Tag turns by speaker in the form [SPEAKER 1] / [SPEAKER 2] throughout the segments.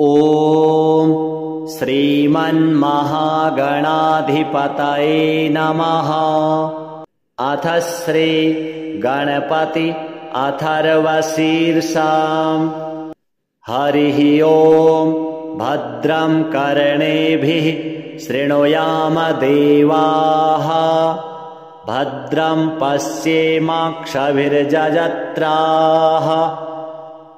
[SPEAKER 1] ॐ श्रीमन्महागणाधिपतये नमः। अथ श्री गणपति अथर्वशीर्षाम्। हरिः ॐ। भद्रं कर्णेभिः शृणुयाम देवाः। भद्रं पश्येमाक्षभिर्यजत्राः।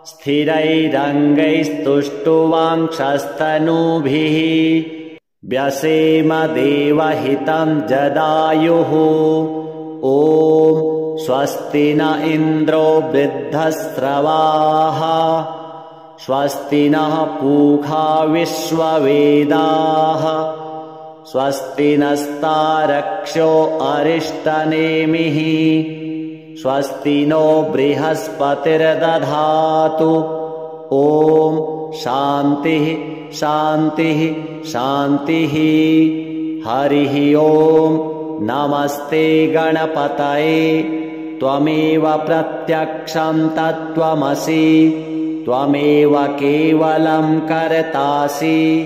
[SPEAKER 1] स्थिरैरङ्गैस्तुष्टुवांक्षस्तनूभिः व्यसेम देवहितं जदायुः। ॐ स्वस्ति न इन्द्रो वृद्धस्रवाः। स्वस्ति नः पूषा विश्ववेदाः। स्वस्ति नस्तारक्ष्यो अरिष्टनेमिः। स्वस्ति नो बृहस्पतिर्दधातु। ॐ शान्तिः शान्तिः शान्तिः। हरिः ॐ। नमस्ते गणपतये। त्वमेव प्रत्यक्षं तत्त्वमसि। त्वमेव केवलं कर्तासि।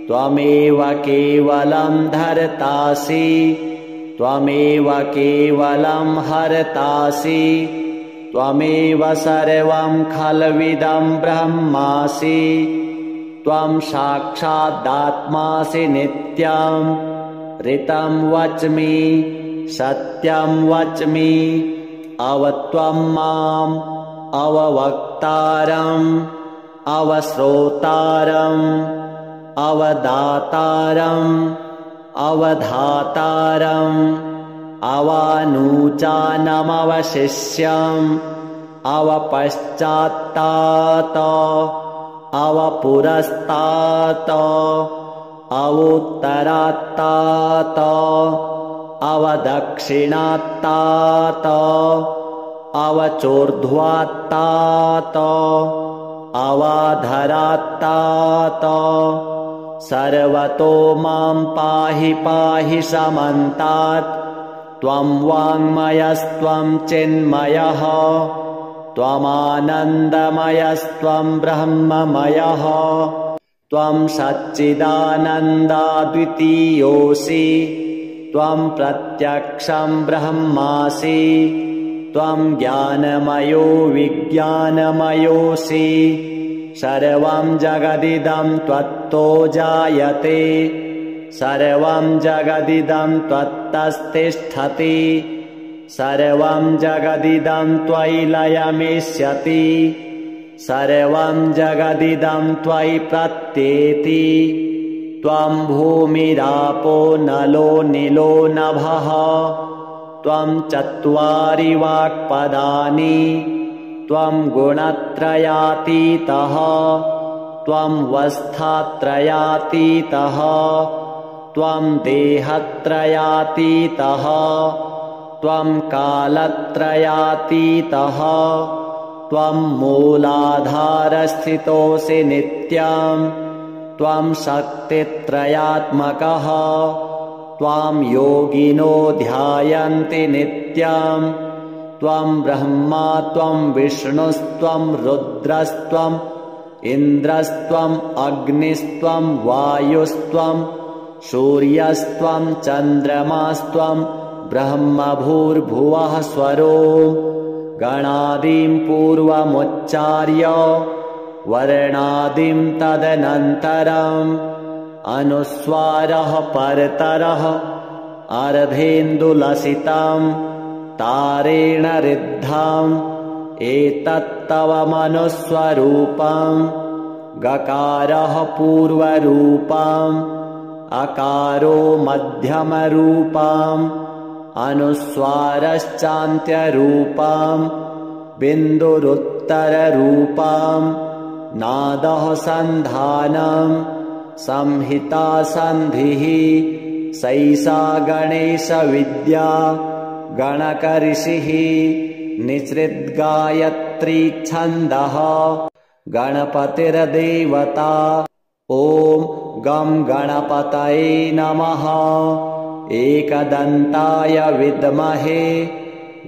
[SPEAKER 1] त्वमेव केवलं धर्तासि। त्वमेव केवलं हर्तासि। त्वमेव सर्वं खल्विदं ब्रह्मासि। त्वं साक्षादात्मासि नित्यं। ऋतं वच्मि सत्यं वच्मि। अवत्वं माम् अववक्तारम् अवश्रोतारम् अवदातारम् अवधातारम् अवानूचानमवशिष्यम् अवपश्चात्तात अवपुरस्तात अवोत्तरात्तात अवदक्षिणात्तात अवचोर्ध्वात्तात अवाधरात्तात। सर्वतो मां पाहि पाहि समन्तात्। त्वं वाङ्मयस्त्वं चिन्मयः। त्वमानन्दमयस्त्वं ब्रह्ममयः। त्वं सच्चिदानन्दाद्वितीयोऽसि। त्वं प्रत्यक्षं ब्रह्मासि। त्वं ज्ञानमयो विज्ञानमयोऽसि। सर्वं जगदिदं त्वत्तो जायते। सर्वं जगदिदं त्वत्तस्तिष्ठति। सर्वं जगदिदं त्वयि लयमिष्यति। सर्वं जगदिदं त्वयि प्रत्येति। त्वं भूमिरापो नलो निलो नभः। त्वं चत्वारि वाक्पदानि। त्वं गुणत्रयातीतः। त्वं वस्थात्रयातीतः। त्वं देहत्रयातीतः। त्वं कालत्रयातीतः। त्वं मूलाधारस्थितोऽसि नित्यं। त्वं शक्तित्रयात्मकः। त्वां योगिनो ध्यायन्ति नित्यं। त्वं ब्रह्मा त्वं विष्णुस्त्वं रुद्रस्त्वं इन्द्रस्त्वं अग्निस्त्वं वायुस्त्वं सूर्यस्त्वं चन्द्रमास्त्वं ब्रह्म भूर्भुवः स्वरो। गणादिं पूर्वमुच्चार्य वर्णादिं तदनन्तरम् अनुस्वारः परतरः अर्धेन्दुलसितं तारेण ऋद्धम्। एतत्तव मनुस्वरूपं। गकारः पूर्वरूपम्। अकारो मध्यमरूपम्। अनुस्वारश्चान्त्यरूपम्। बिन्दुरुत्तररूपम्। नादः सन्धानम्। संहिता सन्धिः। सैषा गणेशविद्या गणकऋषिः। निसृद्गायत्री छन्दः। गणपतिर्देवता। ॐ गं गणपतये नमः। एकदन्ताय विद्महे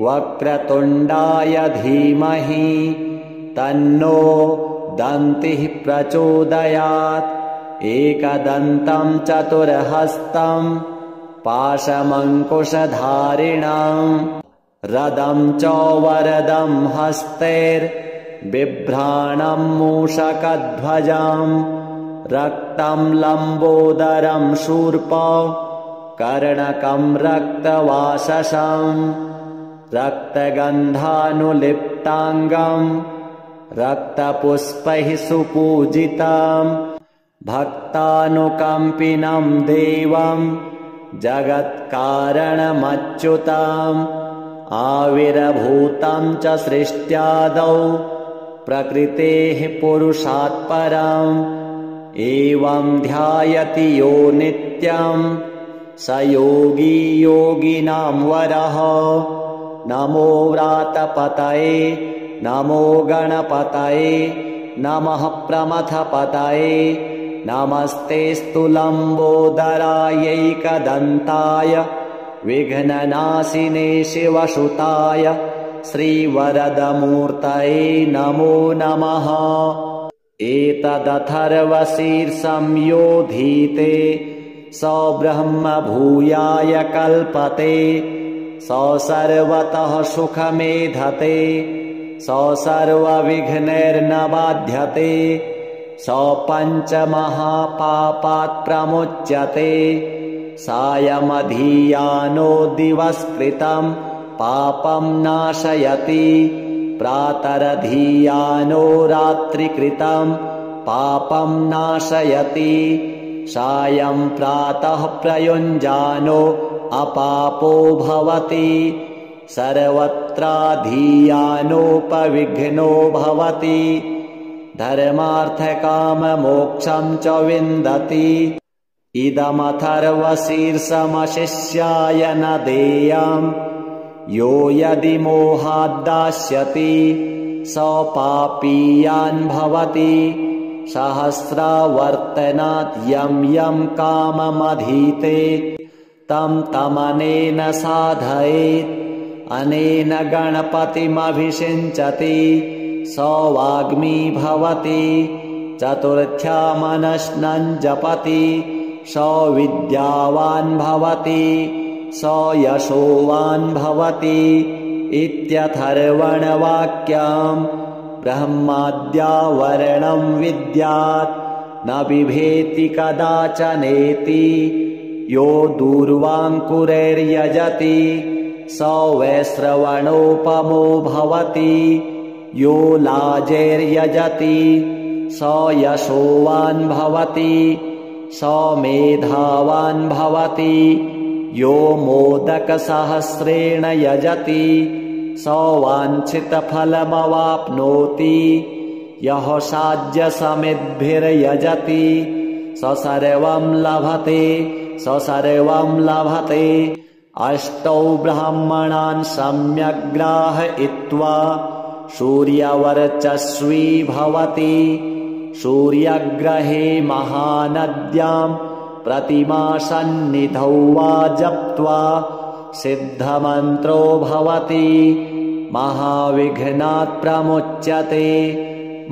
[SPEAKER 1] वक्रतुण्डाय धीमहि तन्नो दन्तिः प्रचोदयात् एकदन्तं चतुर्हस्तं पाशमङ्कुशधारिणं रदं च वरदं हस्तैर्बिभ्राणं मूषकध्वजं रक्तं लम्बोदरं शूर्पं कर्णकं रक्तवाससं रक्तगन्धानुलिप्ताङ्गं रक्तपुष्पैः सुपूजितं भक्तानुकम्पिनं देवं जगत्कारणमच्युतम् आविर्भूतं च सृष्ट्यादौ प्रकृतेः पुरुषात् परम् एवं ध्यायति यो नित्यं स योगी योगिनां वरः नमो व्रातपतये नमो गणपतये नमः प्रमथपतये नमस्तेऽस्तु लम्बोदरायैकदन्ताय विघ्ननाशिने शिवसुताय श्रीवरदमूर्तये नमो नमः। एतदथर्वशीर्षं योधीते स ब्रह्म भूयाय कल्पते स सर्वतः सुखमेधते स सर्वविघ्नैर्न बाध्यते स पञ्चमहापापात् प्रमुच्यते सायमधीयानो दिवस्कृतं पापं नाशयति प्रातरधीयानो रात्रिकृतं पापं नाशयति सायं प्रातः प्रयुञ्जानो अपापो भवति सर्वत्राधीयानोपविघ्नो भवति धर्मार्थकाममोक्षं च विन्दति इदमथर्वशीर्षमशिष्याय न देयं यो यदि मोहाद्दास्यति स पापीयान् भवति सहस्रावर्तनात् यं यं काममधीते तं तमनेन साधयेत् अनेन गणपतिमभिषिञ्चति स वाग्मी भवति चतुर्थ्या मनश्नं जपति स विद्यावान् भवति स यशोवान् भवति इत्यथर्वणवाक्यम् ब्रह्माद्यावरणं विद्यात् न बिभेति कदाचनेति यो दूर्वाङ्कुरैर्यजति स वैश्रवणोपमो भवति यो लाजैर्यजति स यशोवान् भवति स मेधावान् भवति यो मोदकसहस्रेण यजति स वाञ्छितफलमवाप्नोति यः साध्यसमिद्भिर्यजति स सर्वं लभते स सर्वं लभते अष्टौ ब्राह्मणान् सम्यग्राहयित्वा सूर्यवर्चस्वी भवति सूर्यग्रहे महानद्यां प्रतिमासन्निधौ वा जप्त्वा सिद्धमन्त्रो भवति महाविघ्नात् प्रमुच्यते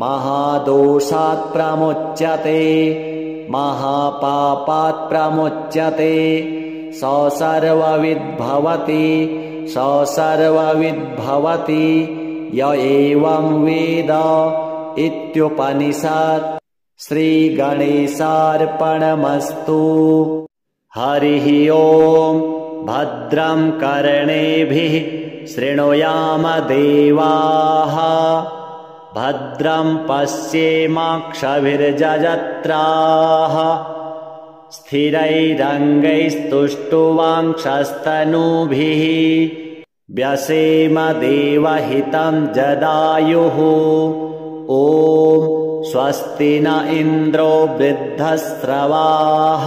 [SPEAKER 1] महादोषात् प्रमुच्यते महापापात् प्रमुच्यते स सर्वविद्भवति स सर्वविद्भवति य एवं वेद इत्युपनिषत्। श्रीगणेशार्पणमस्तु। हरिः ओम्। भद्रं कर्णेभिः शृणुयाम देवाः भद्रं पश्येमाक्षभिर्जजत्राः स्थिरैरङ्गैस्तुष्टुवांक्षस्तनूभिः व्यसेम देवहितं जदायुः। ॐ स्वस्ति न इन्द्रो वृद्धस्रवाः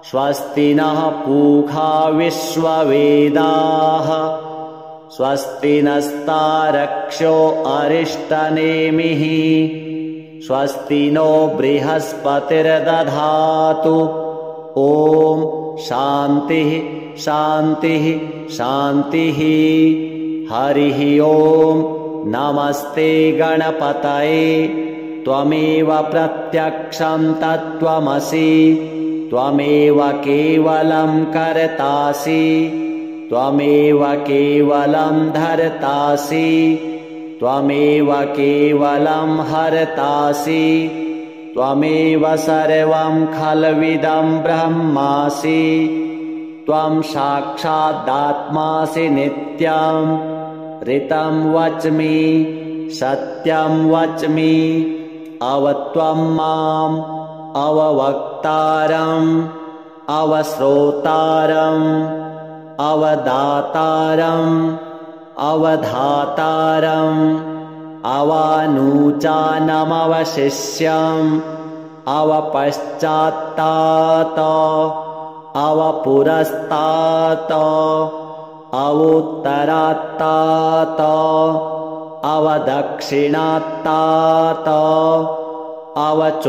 [SPEAKER 1] स्वस्ति नः पूषा विश्ववेदाः स्वस्ति नस्तारक्ष्यो अरिष्टनेमिः स्वस्ति नो बृहस्पतिर्दधातु। ॐ शान्तिः शान्तिः शान्तिः। हरिः ओम्। नमस्ते गणपतये। त्वमेव प्रत्यक्षं तत्त्वमसि त्वमेव केवलं कर्तासि त्वमेव केवलं धर्तासि त्वमेव केवलं हर्तासि त्वमेव सर्वं खल्विदं ब्रह्मासि त्वं साक्षादात्मासि नित्यं ऋतं वच्मि सत्यं वच्मि अवत्वं माम् अववक्तारम् अवश्रोतारम् अवदातारम् अवधातारम् अवानूचानमवशिष्यम् अवपश्चात्तात अवपुरस्तात अवोत्तरात्तात अवदक्षिणात्तात अवचोर्ध्वात्तात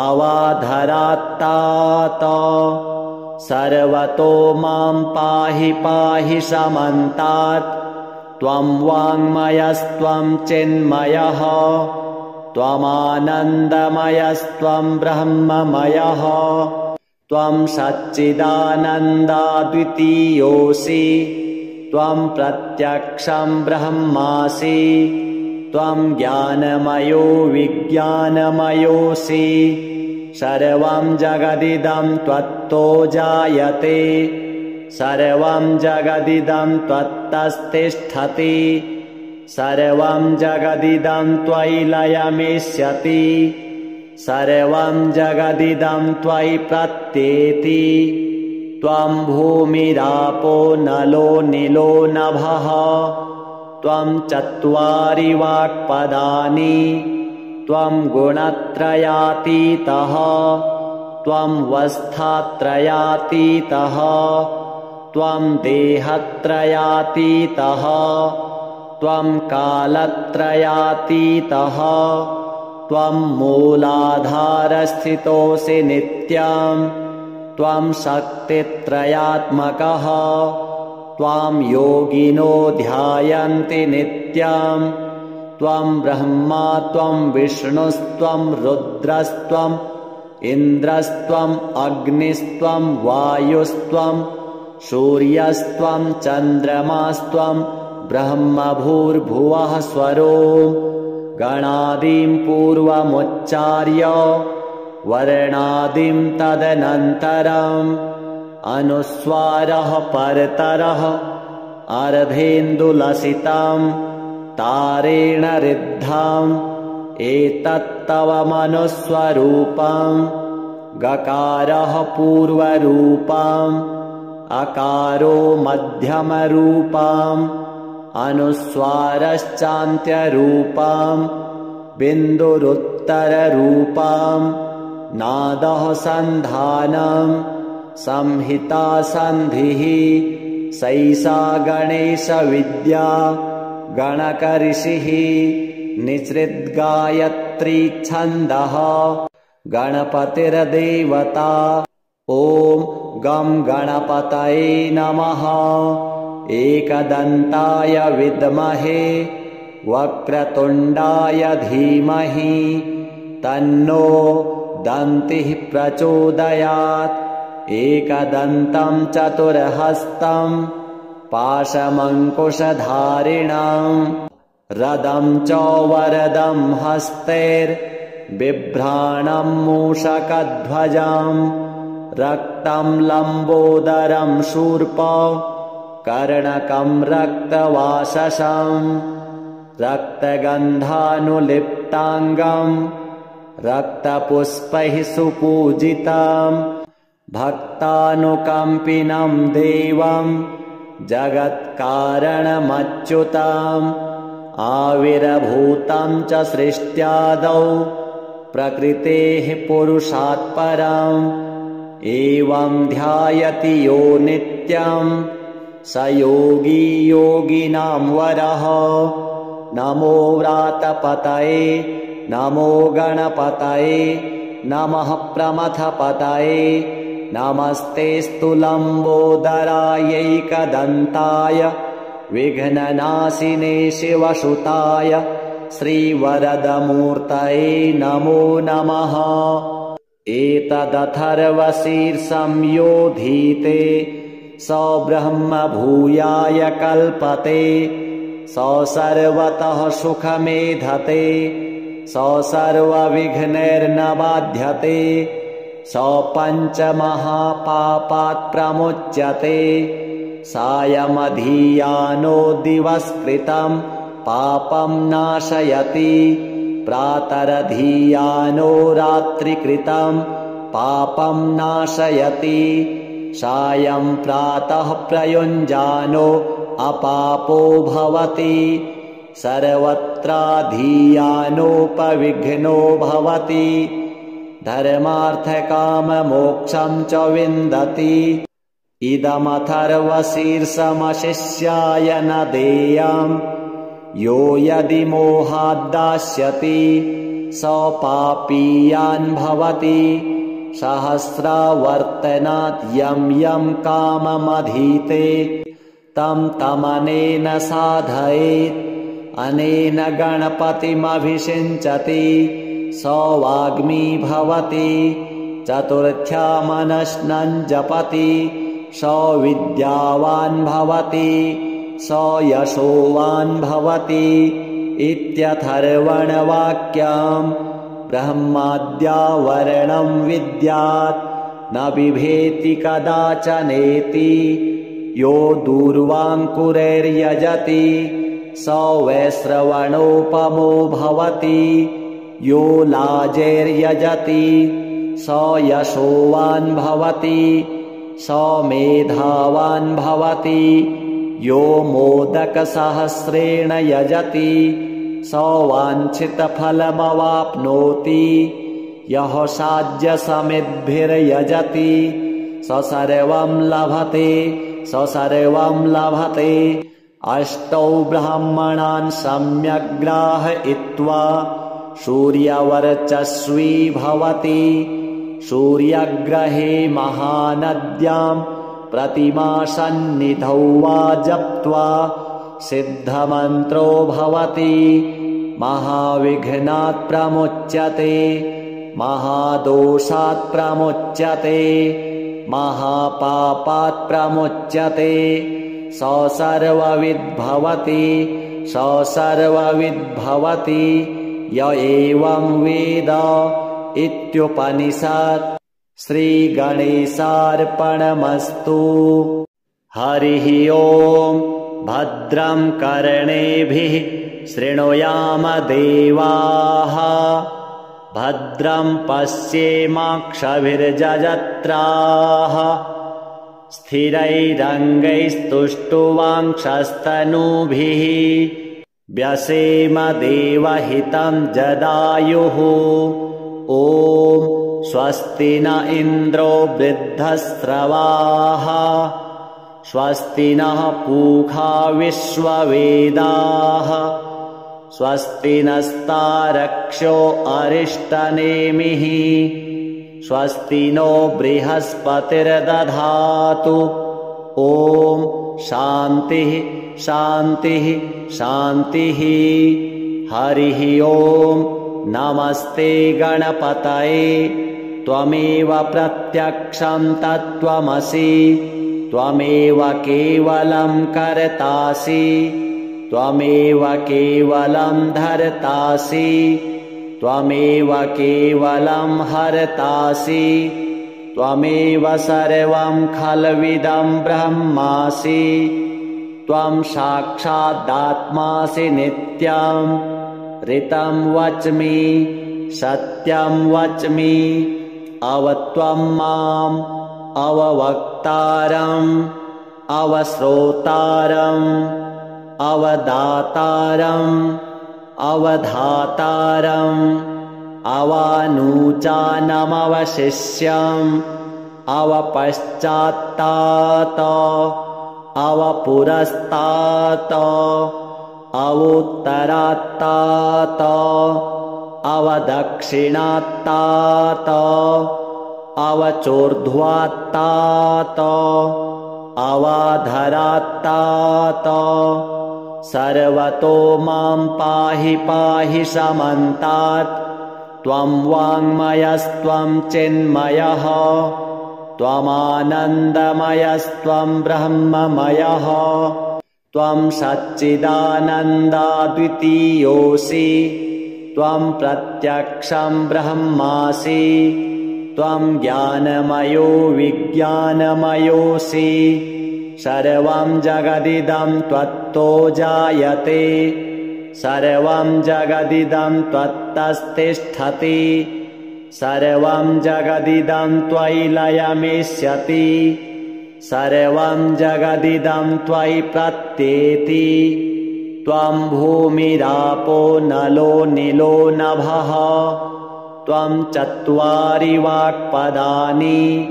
[SPEAKER 1] अवाधरात्तात सर्वतो मां पाहि पाहि समन्तात् त्वं वाङ्मयस्त्वं चिन्मयः त्वमानन्दमयस्त्वं ब्रह्ममयः त्वं सच्चिदानन्दाद्वितीयोऽसि त्वं प्रत्यक्षं ब्रह्मासि त्वं ज्ञानमयो विज्ञानमयोऽसि सर्वं जगदिदं त्वत्तो जायते सर्वं जगदिदं त्वत्तस्तिष्ठति सर्वं जगदिदं त्वयि लयमिष्यति सर्वं जगदिदं त्वयि प्रत्येति त्वं भूमिरापो नलो निलो नभः त्वं चत्वारि वाक्पदानि त्वं गुणत्रयातीतः त्वं वस्थात्रयातीतः त्वं देहत्रयातीतः त्वं कालत्रयातीतः त्वं मूलाधारस्थितोऽसि नित्यं त्वं शक्तित्रयात्मकः त्वां योगिनो ध्यायन्ति नित्यं त्वं ब्रह्मा त्वं विष्णुस्त्वं रुद्रस्त्वम् इन्द्रस्त्वम् अग्निस्त्वं वायुस्त्वं सूर्यस्त्वं चन्द्रमास्त्वं ब्रह्मभूर्भुवः स्वरो गणादिं पूर्वमुच्चार्य वर्णादिं तदनन्तरम् अनुस्वारः परतरः अर्धेन्दुलसितं तारेण ऋद्धम् एतत्तव मनुस्वरूपम् गकारः पूर्वरूपम् अकारो मध्यमरूपम् अनुस्वारश्चान्त्यरूपम् बिन्दुरुत्तररूपम् नादः सन्धानम् संहिता सन्धिः सैषा गणेशविद्या गणकऋषिः निसृद्गायत्री छन्दः गणपतिर्देवता ॐ गं गणपतये नमः एकदन्ताय विद्महे वक्रतुण्डाय धीमहि तन्नो दन्तिः प्रचोदयात् एकदन्तं चतुर्हस्तं पाशमङ्कुशधारिणम् रदं च वरदं हस्तैर्बिभ्राणं मूषकध्वजं रक्तं लम्बोदरं शूर्प कर्णकं रक्तवाससं रक्तगन्धानुलिप्ताङ्गं रक्तपुष्पैः सुपूजितं भक्तानुकम्पिनं देवं जगत्कारणमच्युतम् आविर्भूतं च सृष्ट्यादौ प्रकृतेः पुरुषात् परम् एवं ध्यायति यो नित्यं स योगी योगिनां वरः नमो व्रातपतये नमो गणपतये नमः प्रमथपतये नमस्तेऽस्तु लम्बोदरायैकदन्ताय विघ्ननाशिने शिवसुताय श्रीवरदमूर्तये नमो नमः। एतदथर्वशीर्षं योधीते स ब्रह्म भूयाय कल्पते, स सर्वतः सुखमेधते, स सर्वविघ्नैर्न बाध्यते, स पञ्चमहापापात् प्रमुच्यते। सायमधियानो दिवस्कृतं पापं नाशयति, प्रातरधियानो रात्रिकृतं पापं नाशयति, सायं प्रातः प्रयुञ्जानो अपापो भवति, सर्वत्राधियानोपविघ्नो भवति, धर्मार्थकाममोक्षं च विन्दति। इदमथर्वशीर्षमशिष्याय न देयं, यो यदि मोहाद्दास्यति स पापीयान् भवति। सहस्रावर्तनात् यं यं काममधीते तं तमनेन साधयेत्, अनेन गणपतिमभिषिञ्चति स वाग्मी भवति। चतुर्थ्या मनश्नं जपति स विद्यावान् भवति, स यशोवान् भवति। इत्यथर्वणवाक्यम्। ब्रह्माद्यावरणं विद्यात् न बिभेति कदाचनेति, यो दूर्वाङ्कुरैर्यजति स वैश्रवणोपमो भवति, यो लाजैर्यजति स यशोवान् भवति, स मेधावान् भवति। यो मोदकसहस्रेण यजति स वाञ्छितफलमवाप्नोति, यः साध्यसमिद्भिर्यजति स सर्वं लभते, स सर्वं लभते। अष्टौ ब्राह्मणान् सम्यग् ग्राहयित्वा सूर्यवर्चस्वी भवति, सूर्यग्रहे महानद्यां प्रतिमासन्निधौ वा जप्त्वा सिद्धमन्त्रो भवति। महाविघ्नात् प्रमुच्यते, महादोषात् प्रमुच्यते, महापापात् प्रमुच्यते। स सर्वविद्भवति, स सर्वविद्भवति, य एवं वेद इत्युपनिषत्। श्रीगणेशार्पणमस्तु। हरिः ओम्। भद्रं कर्णेभिः शृणुयाम देवाः, भद्रं पश्येमाक्षभिर्यजत्राः, स्थिरैरङ्गैस्तुष्टुवांक्षस्तनूभिः व्यसेम देवहितं जदायुः। ॐ स्वस्ति न इन्द्रो वृद्धस्रवाः, स्वस्ति नः पूषा विश्ववेदाः, स्वस्ति नस्तारक्ष्यो अरिष्टनेमिः, स्वस्ति नो बृहस्पतिर्दधातु। ॐ शान्तिः शान्तिः शान्तिः। हरिः ओम्। नमस्ते गणपतये। त्वमेव प्रत्यक्षं तत्त्वमसि, त्वमेव केवलं कर्तासि, त्वमेव केवलं धर्तासि, त्वमेव केवलं हर्तासि, त्वमेव सर्वं खल्विदं ब्रह्मासि। त्वं साक्षादात्मासि नित्यं, ऋतं वच्मि सत्यं वच्मि। अवत्वं माम् अववक्तारम्, अवश्रोतारम्, अवदातारम्, अवधातारम्, अवानूचानमवशिष्यम्, अवपश्चात्तात, अवपुरस्तात्, अवोत्तरात्तात, अवदक्षिणात्तात, अवचोर्ध्वात्तात, अवाधरात्तात, सर्वतो मां पाहि पाहि समन्तात्। त्वं वाङ्मयस्त्वं चिन्मयः त्वमानन्दमयस्त्वं ब्रह्ममयः। त्वं सच्चिदानन्दाद्वितीयोऽसि त्वं प्रत्यक्षं ब्रह्मासि। त्वं ज्ञानमयो विज्ञानमयोऽसि। सर्वं जगदिदं त्वत्तो जायते सर्वं जगदिदं त्वत्तस्तिष्ठति। सर्वं जगदिदं त्वयि लयमिष्यति। सर्वं जगदिदं त्वयि प्रत्येति। त्वं भूमिरापो नलो निलो नभः। त्वं चत्वारि वाक्पदानि।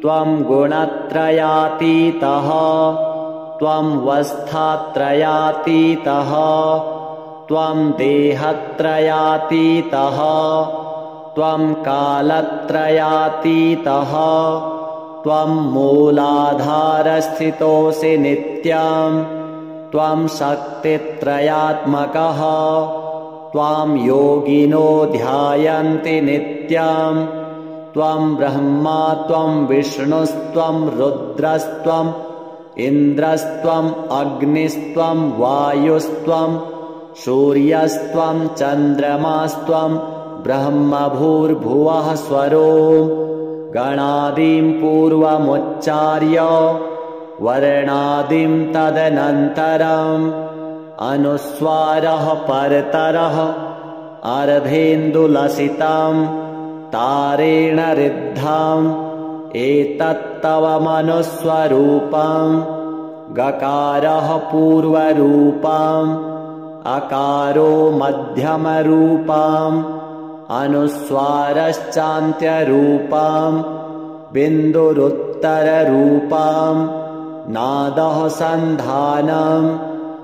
[SPEAKER 1] त्वं गुणत्रयातीतः। त्वं वस्थात्रयातीतः। त्वं देहत्रयातीतः। त्वं कालत्रयातीतः। त्वं मूलाधारस्थितोऽसि नित्यं। त्वं शक्तित्रयात्मकः। त्वां योगिनो ध्यायन्ति नित्यं। त्वं ब्रह्मा त्वं विष्णुस्त्वं रुद्रस्त्वम् इन्द्रस्त्वम् अग्निस्त्वं वायुस्त्वं सूर्यस्त्वं चन्द्रमास्त्वं ब्रह्मभूर्भुवः स्वरो। गणादिं पूर्वमुच्चार्य वर्णादिं तदनन्तरम् अनुस्वारः परतरः अर्धेन्दुलसितं तारेण ऋद्धम् एतत्तव मनुस्वरूपम्। गकारः पूर्वरूपम् अकारो मध्यमरूपम् अनुस्वारश्चान्त्यरूपम् बिन्दुरुत्तररूपम्। नादः सन्धानम्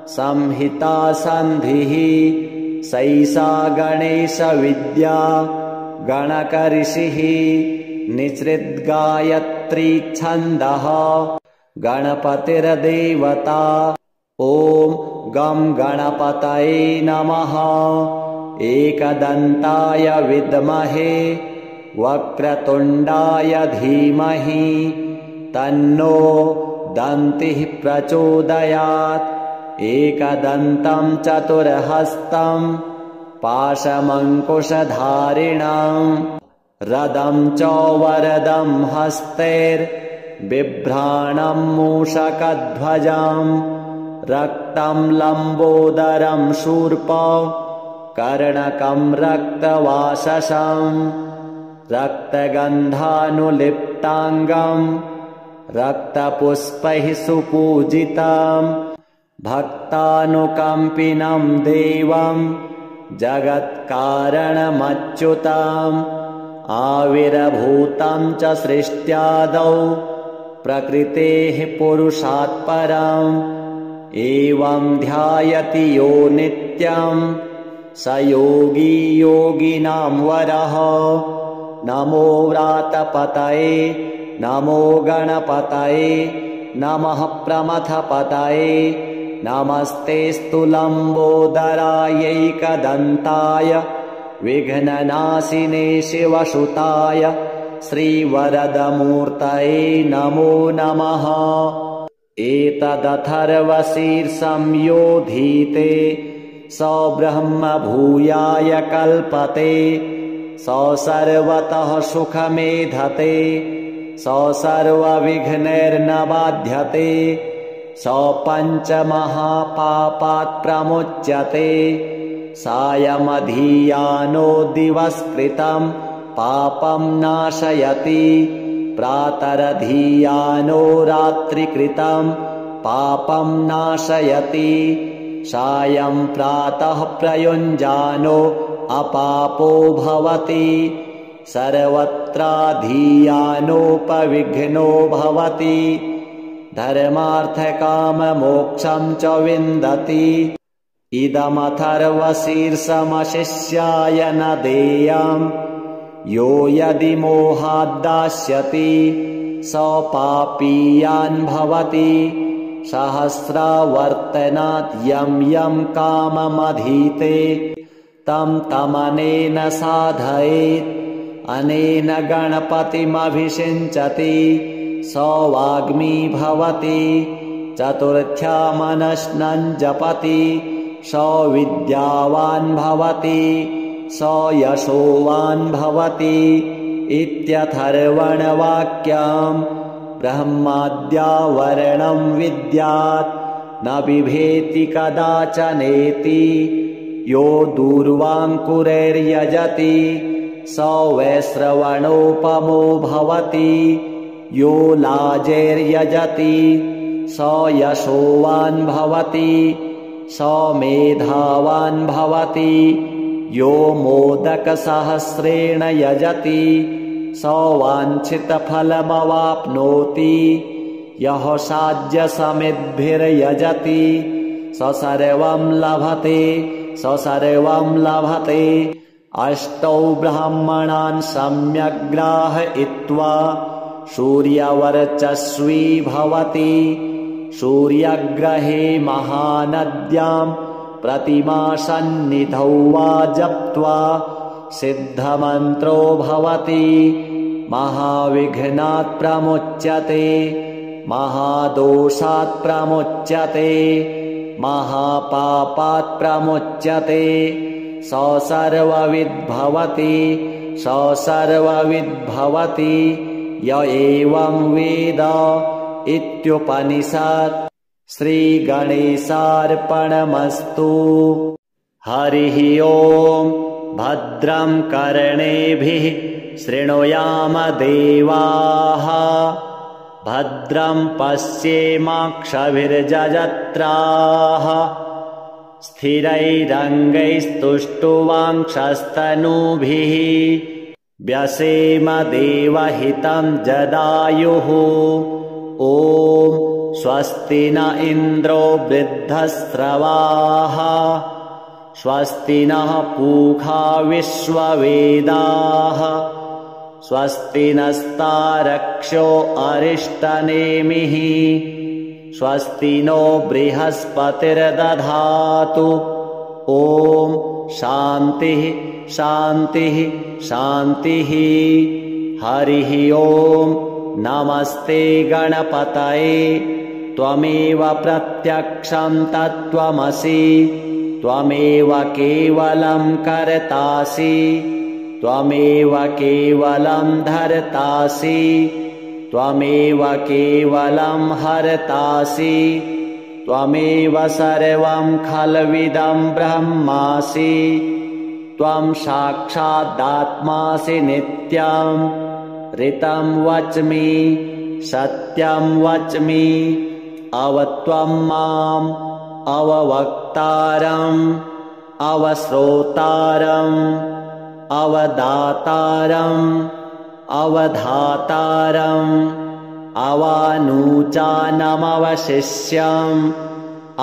[SPEAKER 1] संहिता सन्धिः सैषा गणेशविद्या गणकऋषिः निसृद्गायत्री छन्दः गणपतिर्देवता। ॐ गं गणपतये नमः। एकदन्ताय विद्महे वक्रतुण्डाय धीमहि तन्नो दन्तिः प्रचोदयात्। एकदन्तं चतुर्हस्तं पाशमङ्कुशधारिणं रदं च वरदं हस्तैर्बिभ्राणं मूषकध्वजं रक्तं लम्बोदरं शूर्प कर्णकं रक्तवाससं रक्तगन्धानुलिप्ताङ्गं रक्तपुष्पैः सुपूजितं भक्तानुकम्पिनं देवं जगत्कारणमच्युतम्। आविर्भूतं च सृष्ट्यादौ प्रकृतेः पुरुषात् परम्। एवं ध्यायति यो नित्यं स योगी योगिनां वरः। नमो व्रातपतये नमो गणपतये नमः प्रमथपतये नमस्तेऽस्तु लम्बोदरायैकदन्ताय विघ्ननाशिने शिवसुताय श्रीवरदमूर्तये नमो नमः। एतदथर्वशीर्षं योधीते स ब्रह्म भूयाय कल्पते। स सर्वतः सुखमेधते स सर्वविघ्नैर्न बाध्यते। स पञ्चमहापापात् प्रमुच्यते। सायमधीयानो दिवस्कृतं पापं नाशयति। प्रातरधीयानो रात्रिकृतं पापं नाशयति। सायं प्रातः प्रयुञ्जानो अपापो भवति। सर्वत्राधीयानोपविघ्नो भवति। धर्मार्थकाममोक्षं च विन्दति। इदमथर्वशीर्षमशिष्याय न देयम्। यो यदि मोहाद्दास्यति स पापीयान् भवति। सहस्रावर्तनात् यं यं काममधीते तं तमनेन साधयेत् अनेन गणपतिमभिषिञ्चति स वाग्मी भवति चतुर्थ्या मनश्नं जपति स विद्यावान् भवति स यशोवान् भवति इत्यथर्वणवाक्यम् ब्रह्माद्यावरणं विद्यात् न बिभेति कदाचनेति यो दूर्वाङ्कुरैर्यजति स वैश्रवणोपमो भवति यो लाजैर्यजति स यशोवान् भवति स मेधावान् भवति यो मोदकसहस्रेण यजति स वाञ्छितफलमवाप्नोति यः साज्यसमिद्भिर्यजति स सर्वं लभते अष्टौ ब्राह्मणान् सम्यग् ग्राहयित्वा सूर्यवर्चस्वी भवति सूर्यग्रहे महानद्यां प्रतिमासन्निधौ वा जप्त्वा सिद्धमन्त्रो भवति महाविघ्नात् प्रमुच्यते महादोषात् प्रमुच्यते महापापात् प्रमुच्यते स सर्वविद् भवति य एवं वेद इत्युपनिषत्। श्रीगणेशार्पणमस्तु। हरिः ओम्। भद्रं कर्णेभिः शृणुयाम देवाः भद्रं पश्येमाक्षभिर्जजत्राः स्थिरैरङ्गैस्तुष्टुवांक्षस्तनूभिः व्यसेम देवहितं जदायुः। ॐ स्वस्ति न इन्द्रो वृद्धस्रवाः स्वस्ति नः पूषा विश्ववेदाः स्वस्ति नस्तारक्ष्यो अरिष्टनेमिः स्वस्ति नो बृहस्पतिर्दधातु। ॐ शान्तिः शान्तिः शान्तिः। हरिः ओम्। नमस्ते गणपतये। त्वमेव प्रत्यक्षं तत्त्वमसि त्वमेव केवलं कर्तासि त्वमेव केवलं धर्तासि त्वमेव केवलं हर्तासि त्वमेव सर्वं खल्विदं ब्रह्मासि त्वं साक्षादात्मासि नित्यं ऋतं वच्मि सत्यं वच्मि अवत्वं माम् अववक्तारम् अवश्रोतारम् अवदातारम् अवधातारम् अवानूचानमवशिष्यम्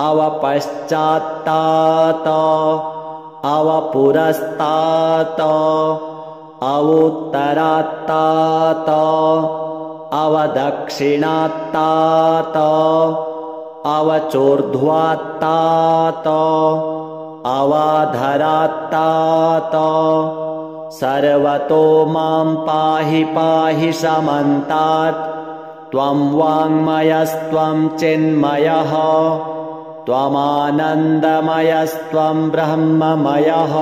[SPEAKER 1] अवपश्चात्तात अवपुरस्तात अवोत्तरात्तात अवदक्षिणात्तात अवचोर्ध्वात्तात अवाधरात्तात सर्वतो मां पाहि पाहि समन्तात् त्वं वाङ्मयस्त्वं चिन्मयः त्वमानन्दमयस्त्वं ब्रह्ममयः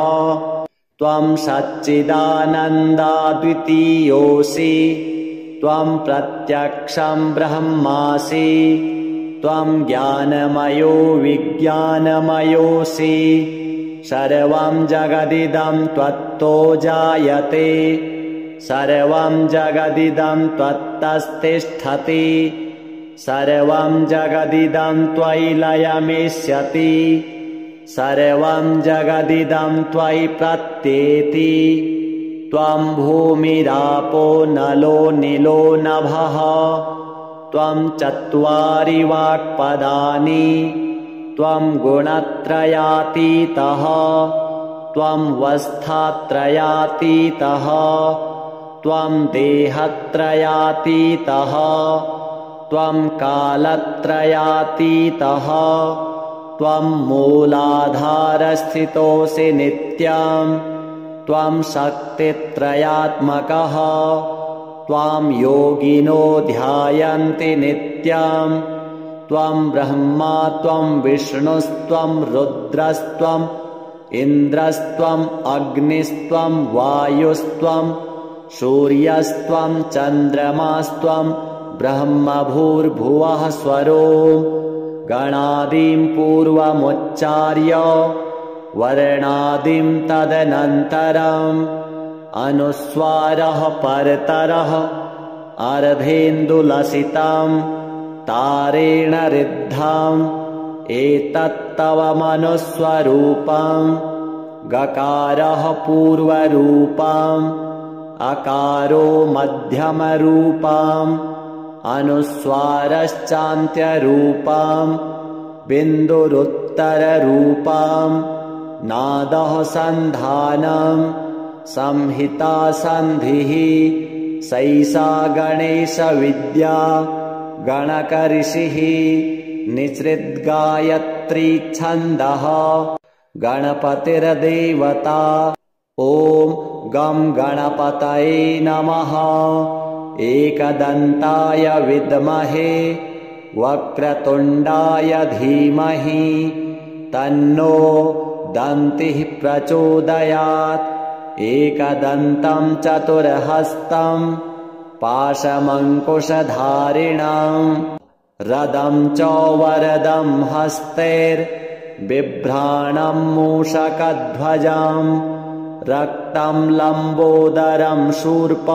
[SPEAKER 1] त्वं सच्चिदानन्दाद्वितीयोऽसि त्वं प्रत्यक्षं ब्रह्मासि त्वं ज्ञानमयो विज्ञानमयोऽसि सर्वं जगदिदं त्वत्तो जायते सर्वं जगदिदं त्वत्तस्तिष्ठति सर्वं जगदिदं त्वयि लयमिष्यति सर्वं जगदिदं त्वयि प्रत्येति त्वं भूमिरापो नलो निलो नभः त्वं चत्वारि वाक्पदानि त्वं गुणत्रयातीतः त्वं वस्थात्रयातीतः त्वं देहत्रयातीतः त्वं कालत्रयातीतः त्वं मूलाधारस्थितोऽसि नित्यं त्वं शक्तित्रयात्मकः त्वां योगिनो ध्यायन्ति नित्यं त्वं ब्रह्मा त्वं विष्णुस्त्वं रुद्रस्त्वम् इन्द्रस्त्वम् अग्निस्त्वं वायुस्त्वं सूर्यस्त्वं चन्द्रमास्त्वं ब्रह्मभूर्भुवः स्वरो गणादिं पूर्वमुच्चार्य वर्णादिं तदनन्तरम् अनुस्वारः परतरः अर्धेन्दुलसितं तारेण रिद्धम् एतत्तव मनुस्वरूपम् गकारः पूर्वरूपम् अकारो मध्यमरूपम् अनुस्वारश्चान्त्यरूपम् बिन्दुरुत्तररूपम् नादः सन्धानम् संहिता सन्धिः सैषा गणेशविद्या गणकऋषिः निसृद्गायत्री छन्दः गणपतिर्देवता ॐ गं गणपतये नमः एकदन्ताय विद्महे वक्रतुण्डाय धीमहि तन्नो दन्तिः प्रचोदयात् एकदन्तं चतुर्हस्तं पाशमङ्कुशधारिणम् रदं च वरदं हस्तैर्बिभ्राणं मूषकध्वजम् रक्तं लम्बोदरं शूर्प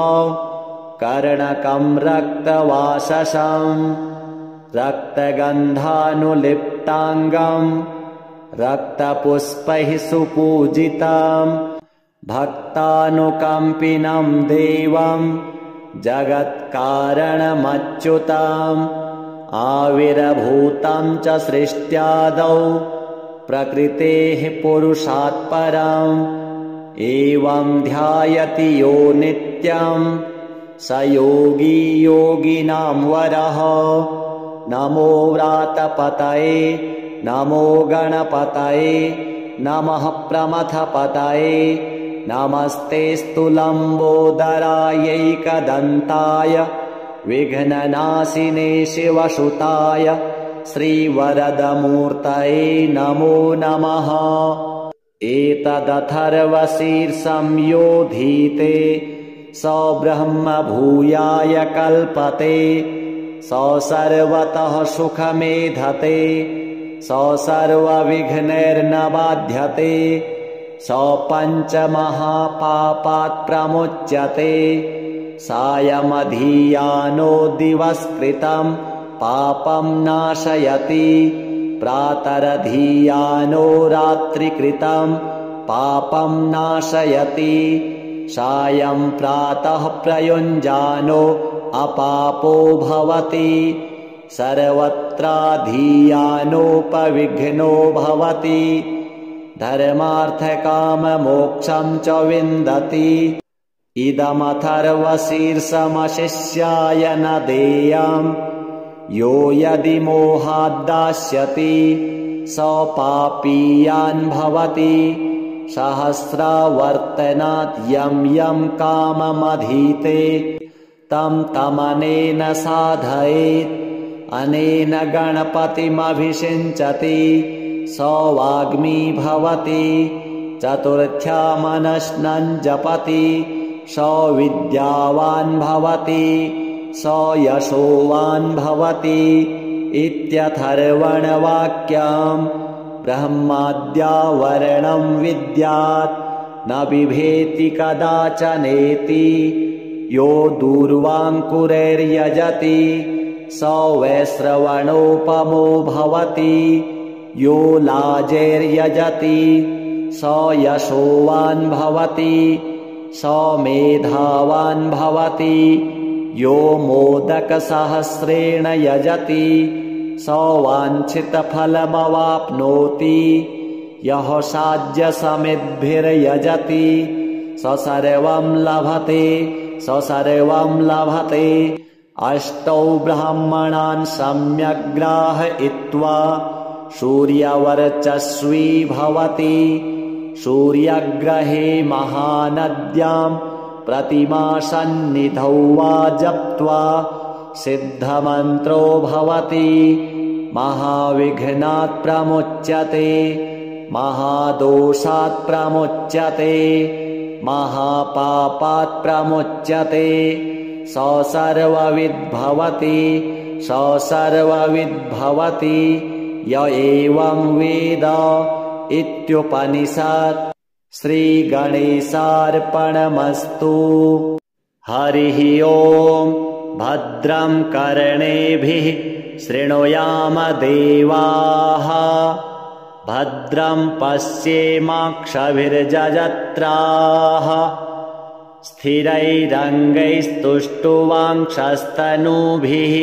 [SPEAKER 1] कर्णकं रक्तवाससं रक्तगन्धानुलिप्ताङ्गं रक्तपुष्पैः सुपूजितं भक्तानुकम्पिनं देवं जगत्कारणमच्युतम् आविर्भूतं च सृष्ट्यादौ प्रकृतेः पुरुषात् परम् एवं ध्यायति यो नित्यं स योगी योगिनां वरः नमो व्रातपतये नमो गणपतये नमः प्रमथपतये नमस्तेऽस्तु लम्बोदरायैकदन्ताय विघ्ननाशिने शिवसुताय श्रीवरदमूर्तये नमो नमः एतदथर्वशीर्षं योधीते स ब्रह्म भूयाय कल्पते स सर्वतः सुखमेधते स सर्वविघ्नैर्न बाध्यते स पञ्चमहापापात् प्रमुच्यते सायमधीयानो दिवस्कृतं पापं नाशयति प्रातरधीयानो रात्रिकृतं पापं नाशयति सायं प्रातः प्रयुञ्जानो अपापो भवति सर्वत्राधीयानोपविघ्नो भवति धर्मार्थकाममोक्षं च विन्दति इदमथर्वशीर्षमशिष्याय न देयम् यो यदि मोहाद्दास्यति स पापीयान् भवति सहस्रावर्तनात् यं यं काममधीते तं तमनेन साधयेत् अनेन गणपतिमभिषिञ्चति स वाग्मी भवति चतुर्थ्या मनश्नं जपति स विद्यावान् भवति स यशोवान् भवति इत्यथर्वणवाक्यम् ब्रह्माद्यावरणं विद्यात् न बिभेति कदाचनेति यो दूर्वाङ्कुरैर्यजति स वैश्रवणोपमो भवति यो लाजैर्यजति स यशोवान् भवति स मेधावान् भवति यो मोदकसहस्रेण यजति स वाञ्छितफलमवाप्नोति यः साध्यसमिद्भिर्यजति स सर्वं लभते अष्टौ ब्राह्मणान् सम्यग्राहयित्वा सूर्यवर्चस्वी भवति। सूर्यग्रहे महानद्यां प्रतिमासन्निधौ वा जप्त्वा सिद्धमन्त्रो भवति। महाविघ्नात् प्रमुच्यते, महादोषात् प्रमुच्यते, महापापात् प्रमुच्यते। स सर्वविद्भवति, स सर्वविद्भवति य एवं वेद इत्युपनिषत्। श्रीगणेशार्पणमस्तु। हरिः ओम्। भद्रं कर्णेभिः शृणुयाम देवाः, भद्रं पश्येमाक्षभिर्यजत्राः, स्थिरैरङ्गैस्तुष्टुवांशस्तनूभिः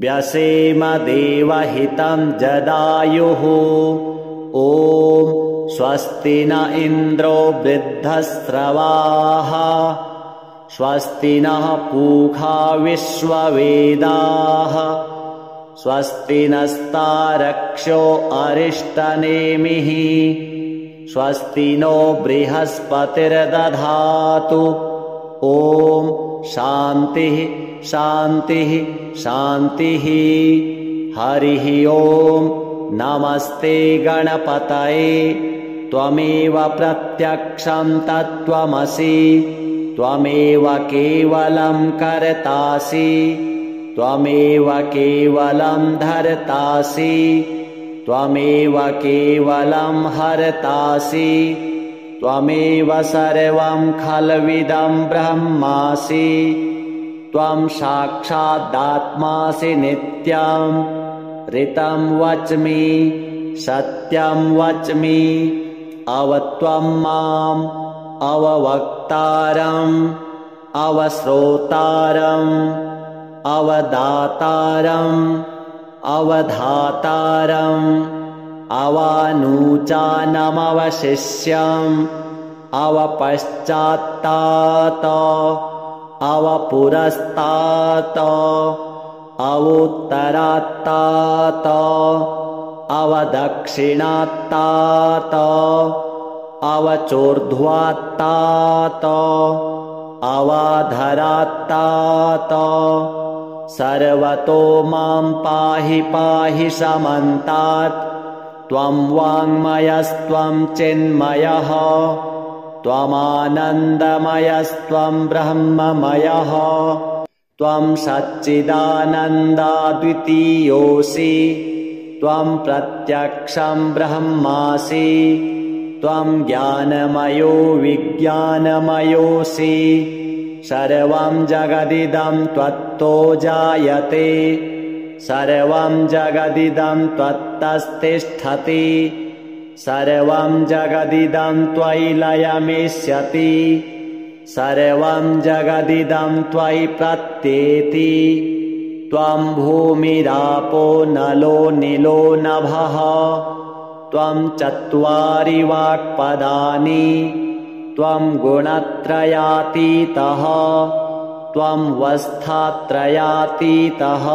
[SPEAKER 1] व्यसेम देवहितं जदायुः। ॐ स्वस्ति न इन्द्रो वृद्धस्रवाः, स्वस्ति नः पूषा विश्ववेदाः, स्वस्ति नस्तारक्ष्यो अरिष्टनेमिः, स्वस्ति नो बृहस्पतिर्दधातु। ॐ शान्तिः शान्तिः शान्तिः। हरिः ओम्। नमस्ते गणपतये। त्वमेव प्रत्यक्षं तत्त्वमसि, त्वमेव केवलं कर्तासि, त्वमेव केवलं धर्तासि, त्वमेव केवलं हर्तासि, त्वमेव सर्वं खल्विदं ब्रह्मासि। त्वं साक्षादात्मासि नित्यं, ऋतं वच्मि सत्यं वच्मि। अवत्वं माम् अववक्तारम्, अवश्रोतारम्, अवदातारम्, अवधातारम्, अवानूचानमवशिष्यम्, अवपश्चात्तात, अवपुरस्तात्, अवोत्तरात्तात, अवदक्षिणात्तात, अवचोर्ध्वात्तात, अवाधरात्तात। सर्वतो मां पाहि पाहि समन्तात्। त्वं वाङ्मयस्त्वं चिन्मयः, त्वमानन्दमयस्त्वं ब्रह्ममयः। त्वं सच्चिदानन्दाद्वितीयोऽसि, त्वं प्रत्यक्षं ब्रह्मासि, त्वं ज्ञानमयो विज्ञानमयोऽसि। सर्वं जगदिदं त्वत्तो जायते, सर्वं जगदिदं त्वत्तस्तिष्ठति, सर्वं जगदिदं त्वयि लयमिष्यति, सर्वं जगदिदं त्वयि प्रत्येति। त्वं भूमिरापो नलो निलो नभः, त्वं चत्वारि वाक्पदानि, त्वं गुणत्रयातीतः, त्वं वस्थात्रयातीतः,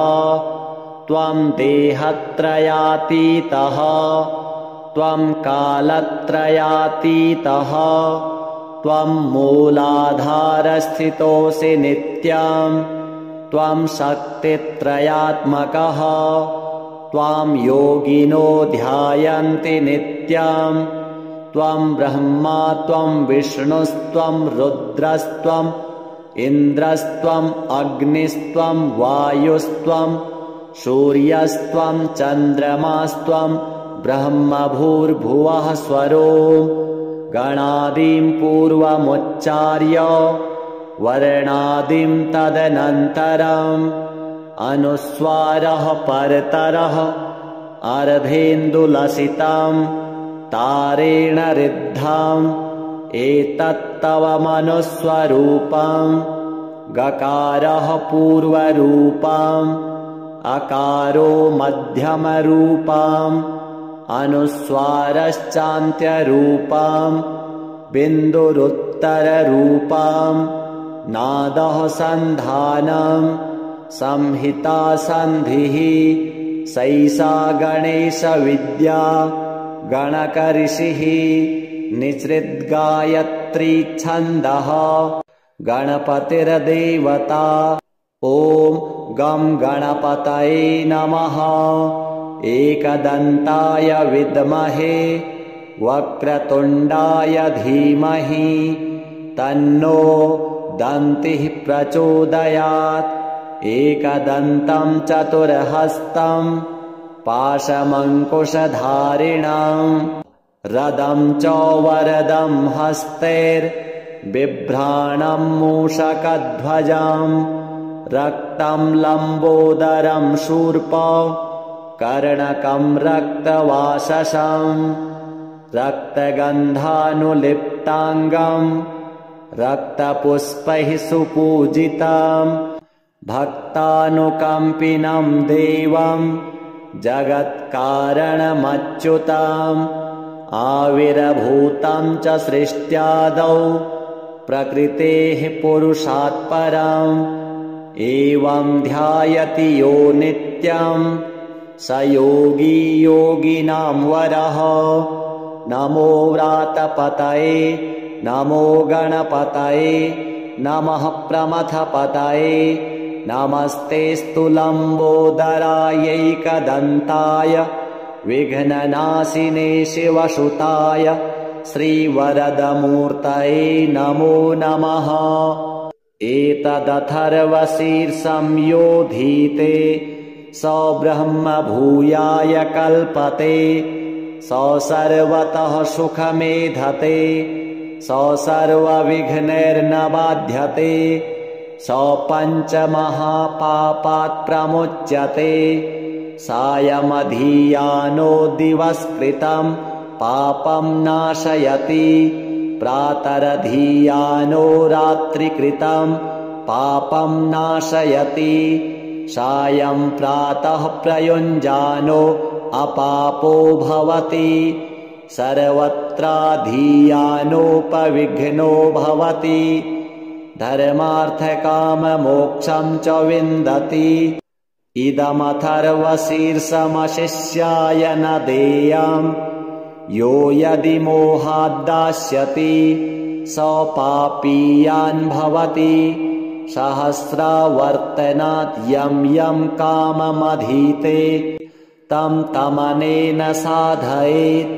[SPEAKER 1] त्वं देहत्रयातीतः, त्वं कालत्रयातीतः, त्वं मूलाधारस्थितोऽसि नित्यं, त्वं शक्तित्रयात्मकः। त्वां योगिनो ध्यायन्ति नित्यं, त्वं ब्रह्मा त्वं विष्णुस्त्वं रुद्रस्त्वं इन्द्रस्त्वं अग्निस्त्वं वायुस्त्वं सूर्यस्त्वं चन्द्रमास्त्वं ब्रह्मभूर्भुवः स्वरो। गणादिं पूर्वमुच्चार्य वर्णादिं तदनन्तरम् अनुस्वारः परतरः अर्धेन्दुलसितं तारेण ऋद्धम् एतत्तव मनुस्वरूपम्। गकारः पूर्वरूपम्, अकारो मध्यमरूपम्, अनुस्वारश्चान्त्यरूपम्, बिन्दुरुत्तररूपम्, नादः सन्धानम्, संहिता सन्धिः सैषा गणेशविद्या गणकऋषिः निसृद्गायत्री छन्दः गणपतिर्देवता। ॐ गं गणपतये नमः। एकदन्ताय विद्महे वक्रतुण्डाय धीमहि तन्नो दन्तिः प्रचोदयात्। एकदन्तं चतुर्हस्तं पाशमङ्कुशधारिणं रदं च वरदं हस्तैर्बिभ्राणं मूषकध्वजं रक्तं लम्बोदरं शूर्प कर्णकं रक्तवाससं रक्तगन्धानुलिप्ताङ्गं रक्तपुष्पैः सुपूजितं भक्तानुकम्पिनं देवं जगत्कारणमच्युतम् आविर्भूतं च सृष्ट्यादौ प्रकृतेः पुरुषात् परम् एवं ध्यायति यो नित्यं स योगी योगिनां वरः। नमो व्रातपतये नमो गणपतये नमः प्रमथपतये नमस्तेऽस्तु लम्बोदरायैकदन्ताय विघ्ननाशिने शिवसुताय श्रीवरदमूर्तये नमो नमः। एतदथर्वशीर्षं योधीते स ब्रह्म भूयाय कल्पते स सर्वतः सुखमेधते स सर्वविघ्नैर्न बाध्यते स पञ्चमहापापात् प्रमुच्यते। सायमधियानो दिवस्कृतं पापं नाशयति प्रातरधियानो रात्रिकृतं पापं नाशयति सायं प्रातः प्रयुञ्जानो अपापो भवति सर्वत्राधियानोपविघ्नो भवति धर्मार्थकाममोक्षं च विन्दति। इदमथर्वशीर्षमशिष्याय न देयं यो यदि मोहाद्दास्यति स पापीयान् भवति सहस्रावर्तनात् यं यं काममधीते तं तमनेन साधयेत्।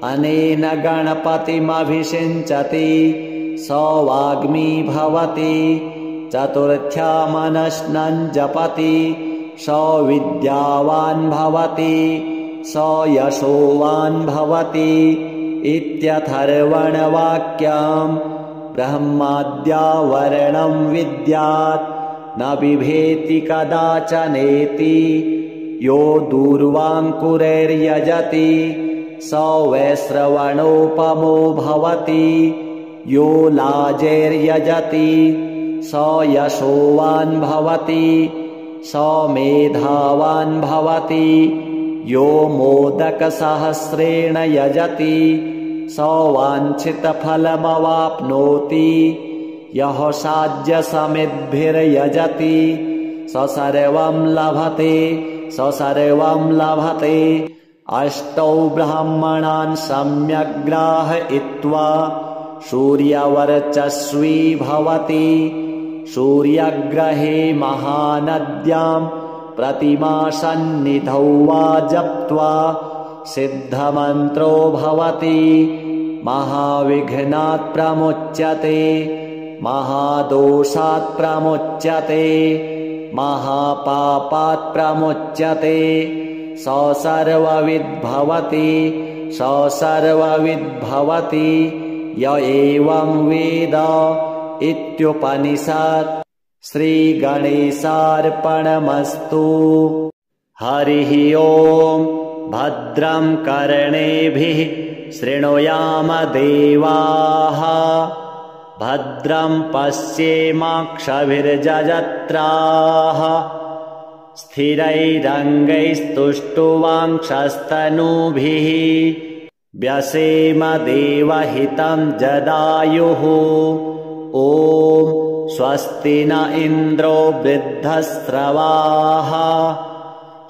[SPEAKER 1] अनेन गणपतिमभिषिञ्चति स वाग्मी भवति चतुर्थ्या मनश्नं जपति स विद्यावान् भवति स यशोवान् भवति इत्यथर्वणवाक्यम्। ब्रह्माद्यावरणं विद्यात् न बिभेति कदाचनेति यो दूर्वाङ्कुरैर्यजति स वैश्रवणोपमो भवति यो लाजैर्यजति स यशोवान् भवति स मेधावान् भवति यो मोदकसहस्रेण यजति स वाञ्छितफलमवाप्नोति यः साध्यसमिद्भिर्यजति स सर्वं लभते स सर्वं लभते। अष्टौ ब्राह्मणान् सम्यग् ग्राहयित्वा सूर्यवर्चस्वी भवति सूर्यग्रहे महानद्यां प्रतिमासन्निधौ वा जप्त्वा सिद्धमन्त्रो भवति महाविघ्नात् प्रमुच्यते महादोषात् प्रमुच्यते महापापात् प्रमुच्यते स सर्वविद्भवति स सर्वविद्भवति य एवं वेद इत्युपनिषत्। श्रीगणेशार्पणमस्तु। हरिः ओम्। भद्रं कर्णेभिः शृणुयाम देवाः भद्रं पश्येमाक्षभिर्जजत्राः स्थिरैरङ्गैस्तुष्टुवांक्षस्तनूभिः व्यसेम देवहितं जदायुः। ॐ स्वस्ति न इन्द्रो वृद्धस्रवाः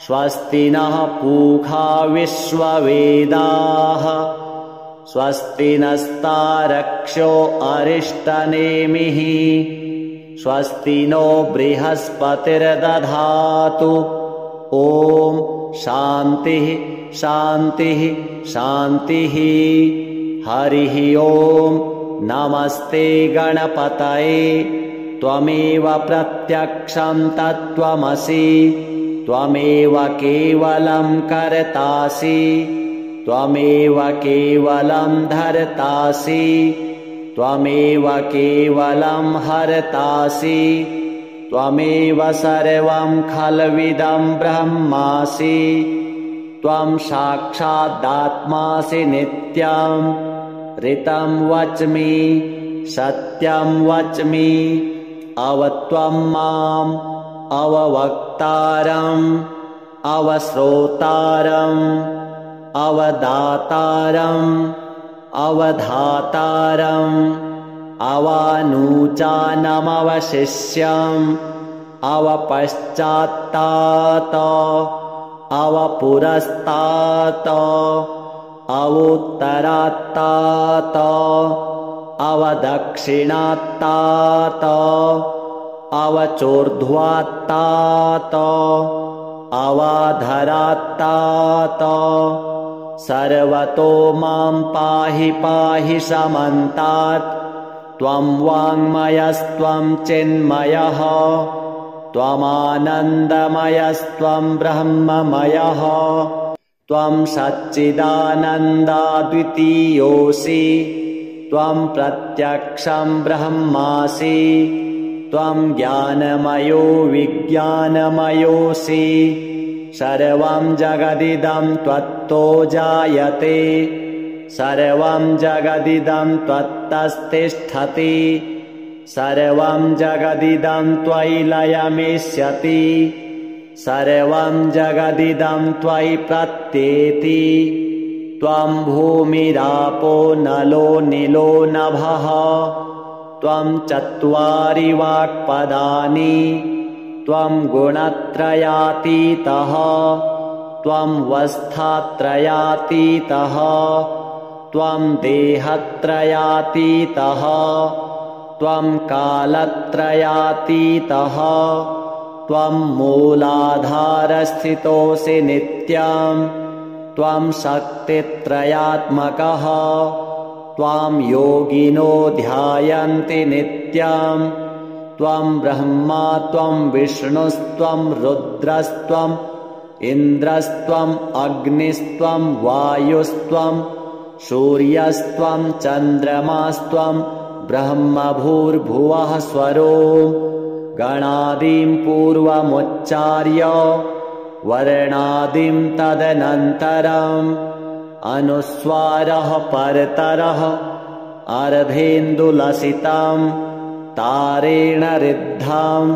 [SPEAKER 1] स्वस्ति नः पूषा विश्ववेदाः स्वस्ति नस्तारक्ष्यो अरिष्टनेमिः स्वस्ति नो बृहस्पतिर्दधातु। ॐ शान्तिः शान्तिः शान्तिः। हरिः ॐ। नमस्ते गणपतये। त्वमेव प्रत्यक्षं तत्त्वमसि त्वमेव केवलं कर्तासि त्वमेव केवलं धर्तासि त्वमेव केवलं हर्तासि त्वमेव सर्वं खल्विदं ब्रह्मासि त्वं साक्षादात्मासि नित्यं ऋतं वच्मि सत्यं वच्मि अवत्वं माम् अववक्तारम् अवश्रोतारम् अवदातारम् अवधातारम् अवानूचानमवशिष्यम् अवपश्चात्तात अवपुरस्तात अवोत्तरात्तात अवदक्षिणात्तात अवचोर्ध्वात्तात अवाधरात्तात सर्वतो मां पाहि पाहि समन्तात् त्वं वाङ्मयस्त्वं चिन्मयः त्वमानन्दमयस्त्वं ब्रह्ममयः त्वं सच्चिदानन्दाद्वितीयोऽसि त्वं प्रत्यक्षं ब्रह्मासि त्वं ज्ञानमयो विज्ञानमयोऽसि सर्वं जगदिदं त्वत्तो जायते सर्वं जगदिदं त्वत्तस्तिष्ठति सर्वं जगदिदं त्वयि लयमिष्यति सर्वं जगदिदं त्वयि प्रत्येति त्वं भूमिरापो नलो निलो नभः त्वं चत्वारि वाक्पदानि त्वं गुणत्रयातीतः त्वं वस्थात्रयातीतः त्वं देहत्रयातीतः त्वं कालत्रयातीतः त्वं मूलाधारस्थितोऽसि नित्यं त्वं शक्तित्रयात्मकः त्वां योगिनो ध्यायन्ति नित्यं त्वं ब्रह्मा त्वं विष्णुस्त्वं रुद्रस्त्वम् इन्द्रस्त्वम् अग्निस्त्वं वायुस्त्वं सूर्यस्त्वं चन्द्रमास्त्वं ब्रह्मभूर्भुवः स्वरों गणादिं पूर्वमुच्चार्य वर्णादिं तदनन्तरम् अनुस्वारः परतरः अर्धेन्दुलसितं तारेण ऋद्धम्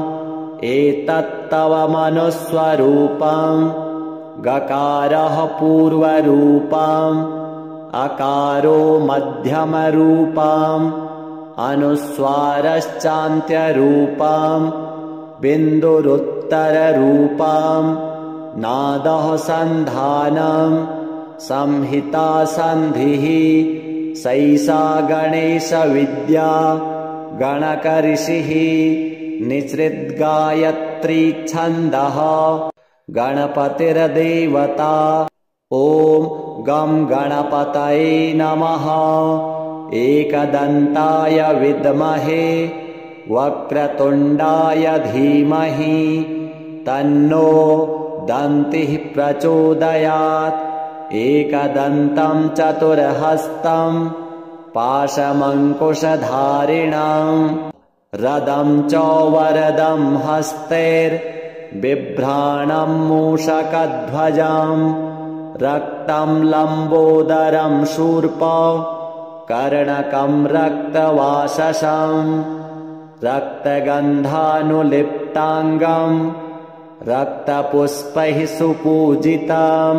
[SPEAKER 1] एतत्तव मनुस्वरूपं गकारः पूर्वरूपम् अकारो मध्यमरूपम् अनुस्वारश्चान्त्यरूपम् बिन्दुरुत्तररूपम् नादः सन्धानम् संहिता सन्धिः सैषा गणेशविद्या गणकऋषिः निसृद्गायत्री छन्दः गणपतिर्देवता। ॐ गं गणपतये नमः। एकदन्ताय विद्महे वक्रतुण्डाय धीमहि तन्नो दन्तिः प्रचोदयात्। एकदन्तं चतुर्हस्तं पाशमङ्कुशधारिणं रदं च वरदं हस्तैर्बिभ्राणं मूषकध्वजं रक्तं लम्बोदरं शूर्प कर्णकं रक्तवाससं रक्तगन्धानुलिप्ताङ्गं रक्तपुष्पैः सुपूजितं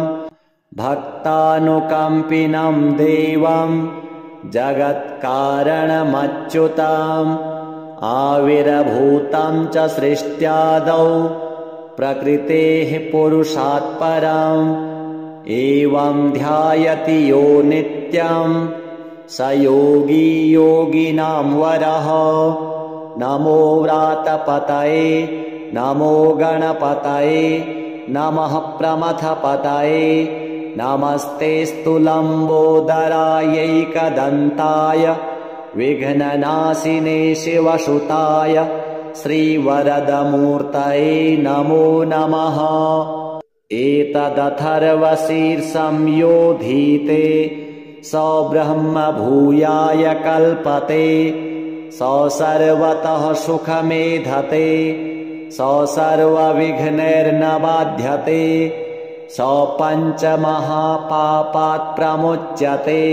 [SPEAKER 1] भक्तानुकम्पिनं देवं जगत्कारणमच्युतं आविर्भूतं च सृष्ट्यादौ प्रकृतेः पुरुषात् परम् एवं ध्यायति यो नित्यं स योगी योगिनां वरः। नमो व्रातपतये नमो गणपतये नमः प्रमथपतये नमस्तेऽस्तु लम्बोदरायैकदन्ताय विघ्ननाशिने शिवसुताय श्रीवरदमूर्तये नमो नमः। एतदथर्वशीर्षं योधीते स ब्रह्म भूयाय कल्पते स सर्वतः सुखमेधते स सर्वविघ्नैर्न बाध्यते स पञ्चमहापापात् प्रमुच्यते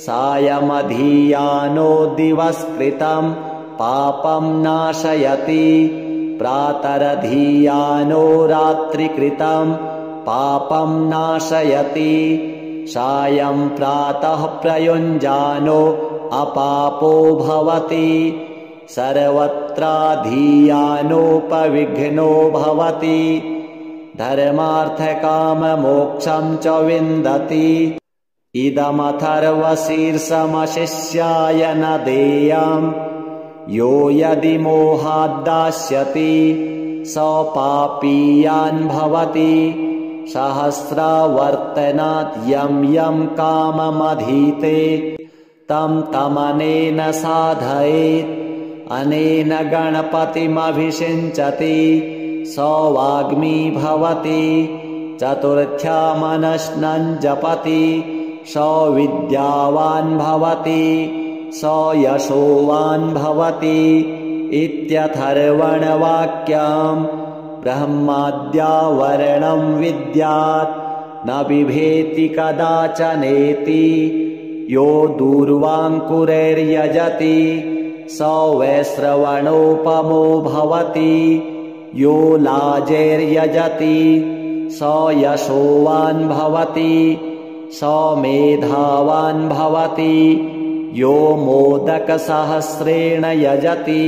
[SPEAKER 1] सायमधियानो दिवस्कृतं पापं नाशयति प्रातरधियानो रात्रिकृतं पापं नाशयति सायं प्रातः प्रयुञ्जानो अपापो भवति सर्वत्राधियानोपविघ्नो भवति धर्मार्थकाममोक्षं च विन्दति। इदमथर्वशीर्षमशिष्याय न देयम् यो यदि मोहाद्दास्यति स पापीयान् भवति सहस्रावर्तनात् यं यं काममधीते तं तमनेन साधयेत् अनेन गणपतिमभिषिञ्चति स वाग्मी भवति चतुर्थ्या मनश्नं जपति स विद्यावान् भवति स यशोवान् भवति इत्यथर्वणवाक्यम् ब्रह्माद्यावरणं विद्यात् न बिभेति कदाचनेति यो दूर्वाङ्कुरैर्यजति स वैश्रवणोपमो भवति यो लाजैर्यजति स यशोवान् भवति स मेधावान् भवति यो मोदकसहस्रेण यजति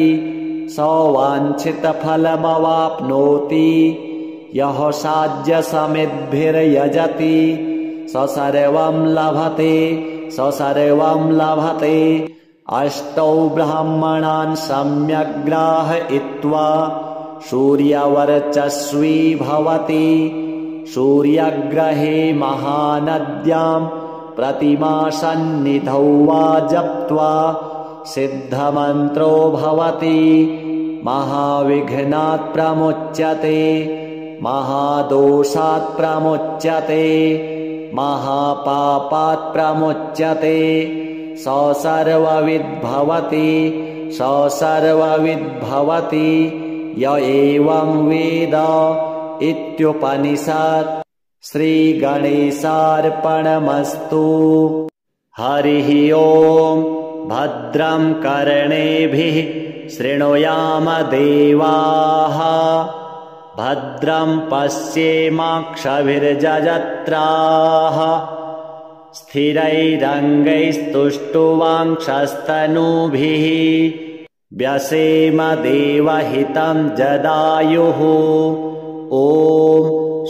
[SPEAKER 1] स वाञ्छितफलमवाप्नोति यः साध्यसमिद्भिर्यजति स सर्वं लभते स सर्वं लभते। अष्टौ ब्राह्मणान् सम्यग् ग्राहयित्वा सूर्यवर्चस्वी भवति सूर्यग्रहे महानद्यां प्रतिमासन्निधौ वा जप्त्वा सिद्धमन्त्रो भवति महाविघ्नात् प्रमुच्यते महादोषात् प्रमुच्यते महापापात् प्रमुच्यते स सर्वविद्भवति स सर्वविद्भवति य एवं वेद इत्युपनिषत्। श्रीगणेशार्पणमस्तु। हरिः ओम्। भद्रं कर्णेभिः शृणुयाम देवाः भद्रं पश्येमाक्षभिर्जजत्राः स्थिरैरङ्गैस्तुष्टुवांक्षस्तनूभिः व्यसेम देवहितं जदायुः। ॐ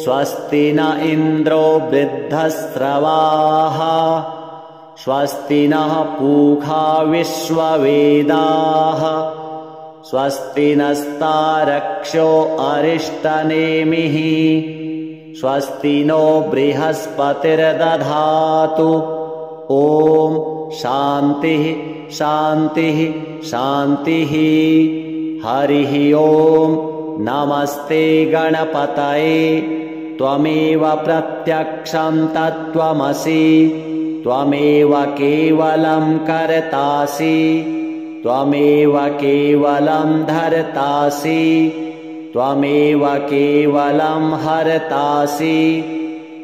[SPEAKER 1] स्वस्ति न इन्द्रो वृद्धस्रवाः स्वस्ति नः पूषा विश्ववेदाः स्वस्ति नस्तारक्षो अरिष्टनेमिः स्वस्ति नो बृहस्पतिर्दधातु। ॐ शान्तिः शान्तिः शान्तिः। हरिः ओम्। नमस्ते गणपतये त्वमेव प्रत्यक्षं तत्त्वमसि त्वमेव केवलं कर्तासि त्वमेव केवलं धर्तासि त्वमेव केवलं हर्तासि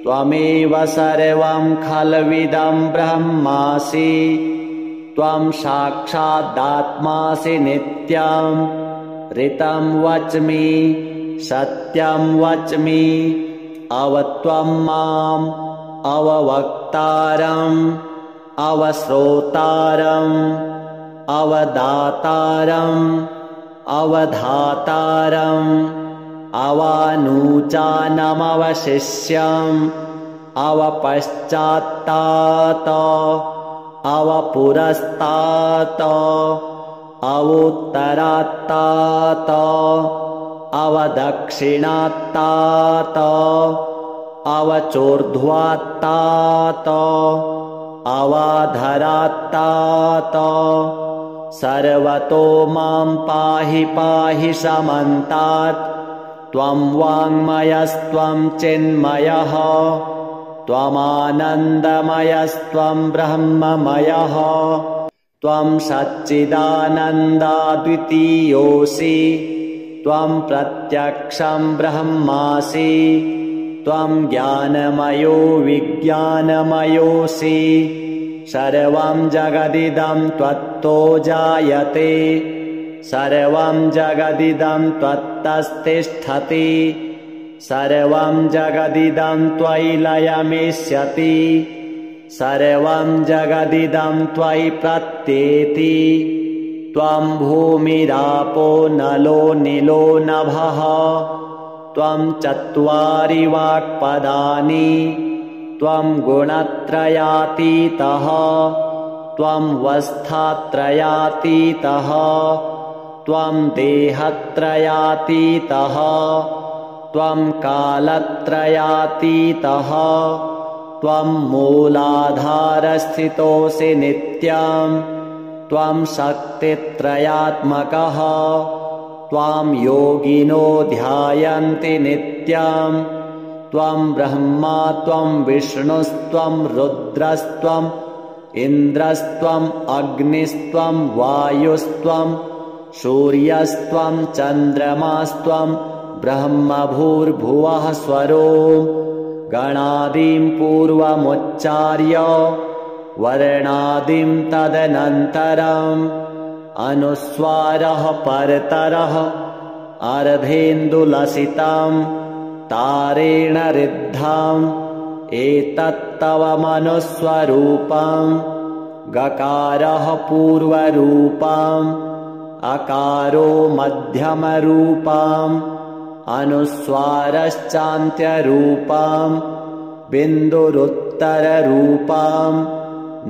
[SPEAKER 1] त्वमेव सर्वं खल्विदं ब्रह्मासि त्वं साक्षादात्मासि नित्यं ऋतं वच्मि सत्यं वच्मि अवत्वं माम् अववक्तारम् अवश्रोतारम् अवदातारम् अवधातारम् अवानूचानमवशिष्यम् अवपश्चात्तात अवपुरस्तात अवोत्तरात्तात अवदक्षिणात्तात अवचोर्ध्वात्तात अवाधरात्तात सर्वतो मां पाहि पाहि समन्तात् त्वं वाङ्मयस्त्वं चिन्मयः त्वमानन्दमयस्त्वं ब्रह्ममयः त्वं सच्चिदानन्दाद्वितीयोऽसि त्वं प्रत्यक्षं ब्रह्मासि त्वं ज्ञानमयो विज्ञानमयोऽसि सर्वं जगदिदं त्वत्तो जायते सर्वं जगदिदं त्वत्तस्तिष्ठति सर्वं जगदिदं त्वयि लयमिष्यति सर्वं जगदिदं त्वयि प्रत्येति त्वं भूमिरापो नलो निलो नभः त्वं चत्वारि वाक्पदानि त्वं गुणत्रयातीतः त्वं वस्थात्रयातीतः त्वं देहत्रयातीतः त्वं कालत्रयातीतः त्वं मूलाधारस्थितोऽसि नित्यं त्वं शक्तित्रयात्मकः त्वां योगिनो ध्यायन्ति नित्यं त्वं ब्रह्मा त्वं विष्णुस्त्वं रुद्रस्त्वम् इन्द्रस्त्वम् अग्निस्त्वं वायुस्त्वं सूर्यस्त्वं चन्द्रमास्त्वं ब्रह्मभूर्भुवः स्वरो गणादिं पूर्वमुच्चार्य वर्णादिं तदनन्तरम् अनुस्वारः परतरः अर्धेन्दुलसितं तारेण ऋद्धम् एतत्तव मनुस्वरूपं गकारः पूर्वरूपम् अकारो मध्यमरूपम् अनुस्वारश्चान्त्यरूपम् बिन्दुरुत्तररूपम्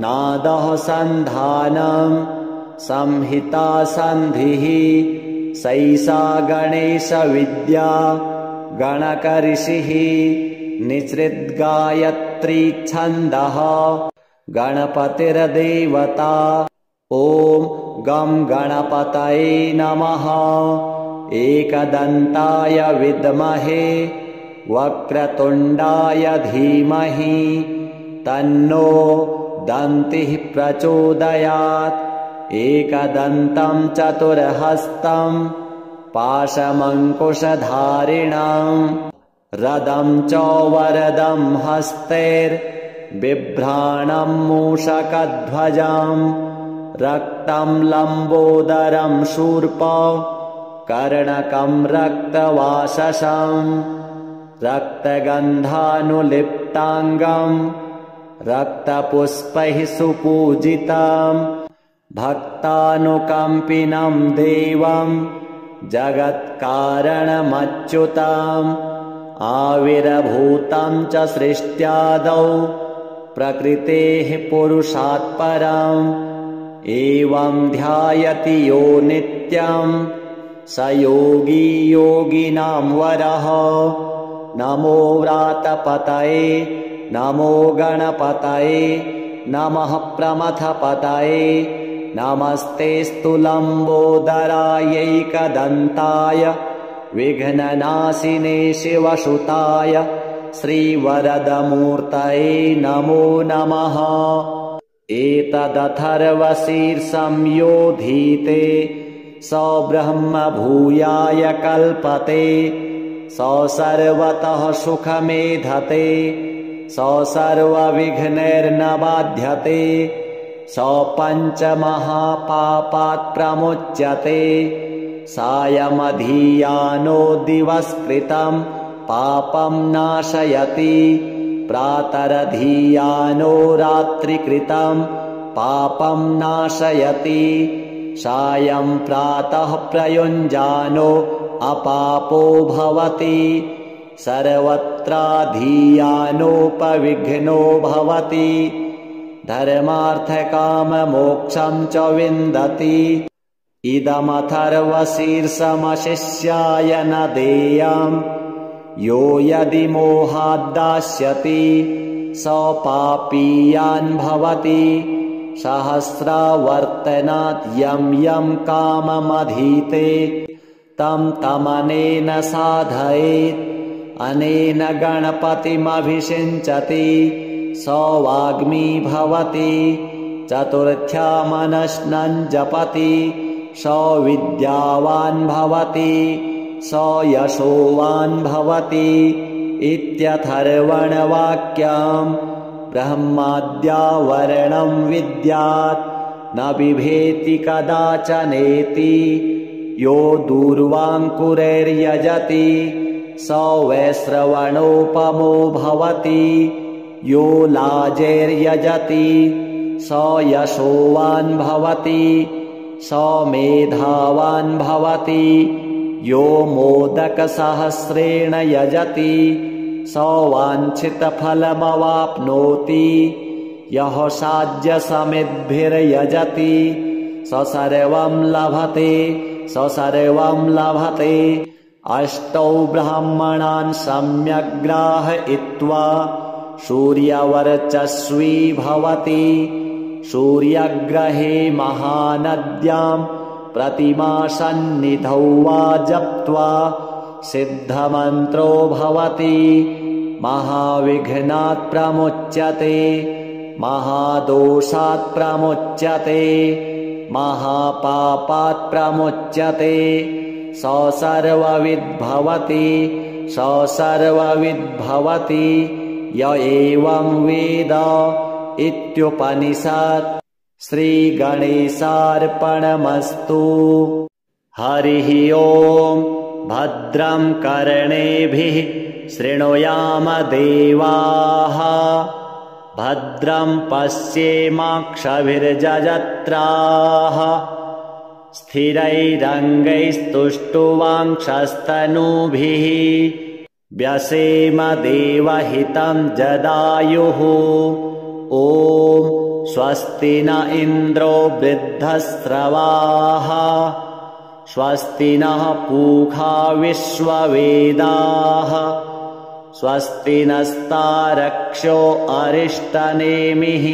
[SPEAKER 1] नादः सन्धानम् संहिता सन्धिः सैषा गणेशविद्या गणकऋषिः निसृद्गायत्री छन्दः गणपतिर्देवता ॐ गं गणपतये नमः एकदन्ताय विद्महे वक्रतुण्डाय धीमहि तन्नो दन्तिः प्रचोदयात् एकदन्तं चतुर्हस्तं पाशमङ्कुशधारिणम् रदं च वरदं हस्तैर्बिभ्राणं मूषकध्वजं रक्तं लम्बोदरं शूर्प कर्णकं रक्तवाससं रक्तगन्धानुलिप्ताङ्गं रक्तपुष्पैः सुपूजितं भक्तानुकम्पिनं देवं जगत्कारणमच्युतम् आविर्भूतं च सृष्ट्यादौ प्रकृतेः पुरुषात् परम् एवं ध्यायति यो नित्यं स योगी योगिनां वरः नमो व्रातपतये नमो गणपतये नमः प्रमथपतये नमस्तेऽस्तु लम्बोदरायैकदन्ताय विघ्ननाशिने शिवसुताय श्रीवरदमूर्तये नमो नमः एतदथर्वशीर्षंयोधीते स ब्रह्म भूयाय कल्पते स सर्वतः सुखमेधते स सर्वविघ्नैर्न बाध्यते स पञ्चमहापापात् प्रमुच्यते सायमधीयानो दिवस्कृतं पापं नाशयति प्रातरधीयानो रात्रिकृतं पापं नाशयति सायं प्रातः प्रयुञ्जानो अपापो भवति सर्वत्राधीयानोपविघ्नो भवति धर्मार्थकाममोक्षं च विन्दति इदमथर्वशीर्षमशिष्याय न देयम् यो यदि मोहाद्दास्यति स पापीयान् भवति सहस्रावर्तनात् यं यं काममधीते तं तमनेन साधयेत् अनेन गणपतिमभिषिञ्चति स वाग्मी भवति चतुर्थ्या मनश्नं जपति स विद्यावान् भवति स यशोवान् भवति इत्यथर्वणवाक्यम् ब्रह्माद्यावरणं विद्यात् न बिभेति कदाचनेति यो दूर्वाङ्कुरैर्यजति स वैश्रवणोपमो भवति यो लाजैर्यजति स यशोवान् भवति स मेधावान् भवति यो मोदकसहस्रेण यजति स वाञ्छितफलमवाप्नोति यः साज्यसमिद्भिर्यजति स सर्वं लभते अष्टौ ब्राह्मणान् सम्यग् ग्राहयित्वा सूर्यवर्चस्वी भवति सूर्यग्रहे महानद्यां प्रतिमासन्निधौ वा जप्त्वा सिद्धमन्त्रो भवति महाविघ्नात् प्रमुच्यते महादोषात् प्रमुच्यते महापापात् प्रमुच्यते स सर्वविद् भवति य एवं वेद इत्युपनिषत्। श्रीगणेशार्पणमस्तु। हरिः ओम्। भद्रं कर्णेभिः शृणुयाम देवाः भद्रं पश्येमाक्षभिर्जजत्राः स्थिरैरङ्गैस्तुष्टुवांक्षस्तनूभिः व्यसेम देवहितं जदायुः। ॐ स्वस्ति न इन्द्रो वृद्धस्रवाः स्वस्ति नः पूषा विश्ववेदाः स्वस्ति नस्तारक्ष्यो अरिष्टनेमिः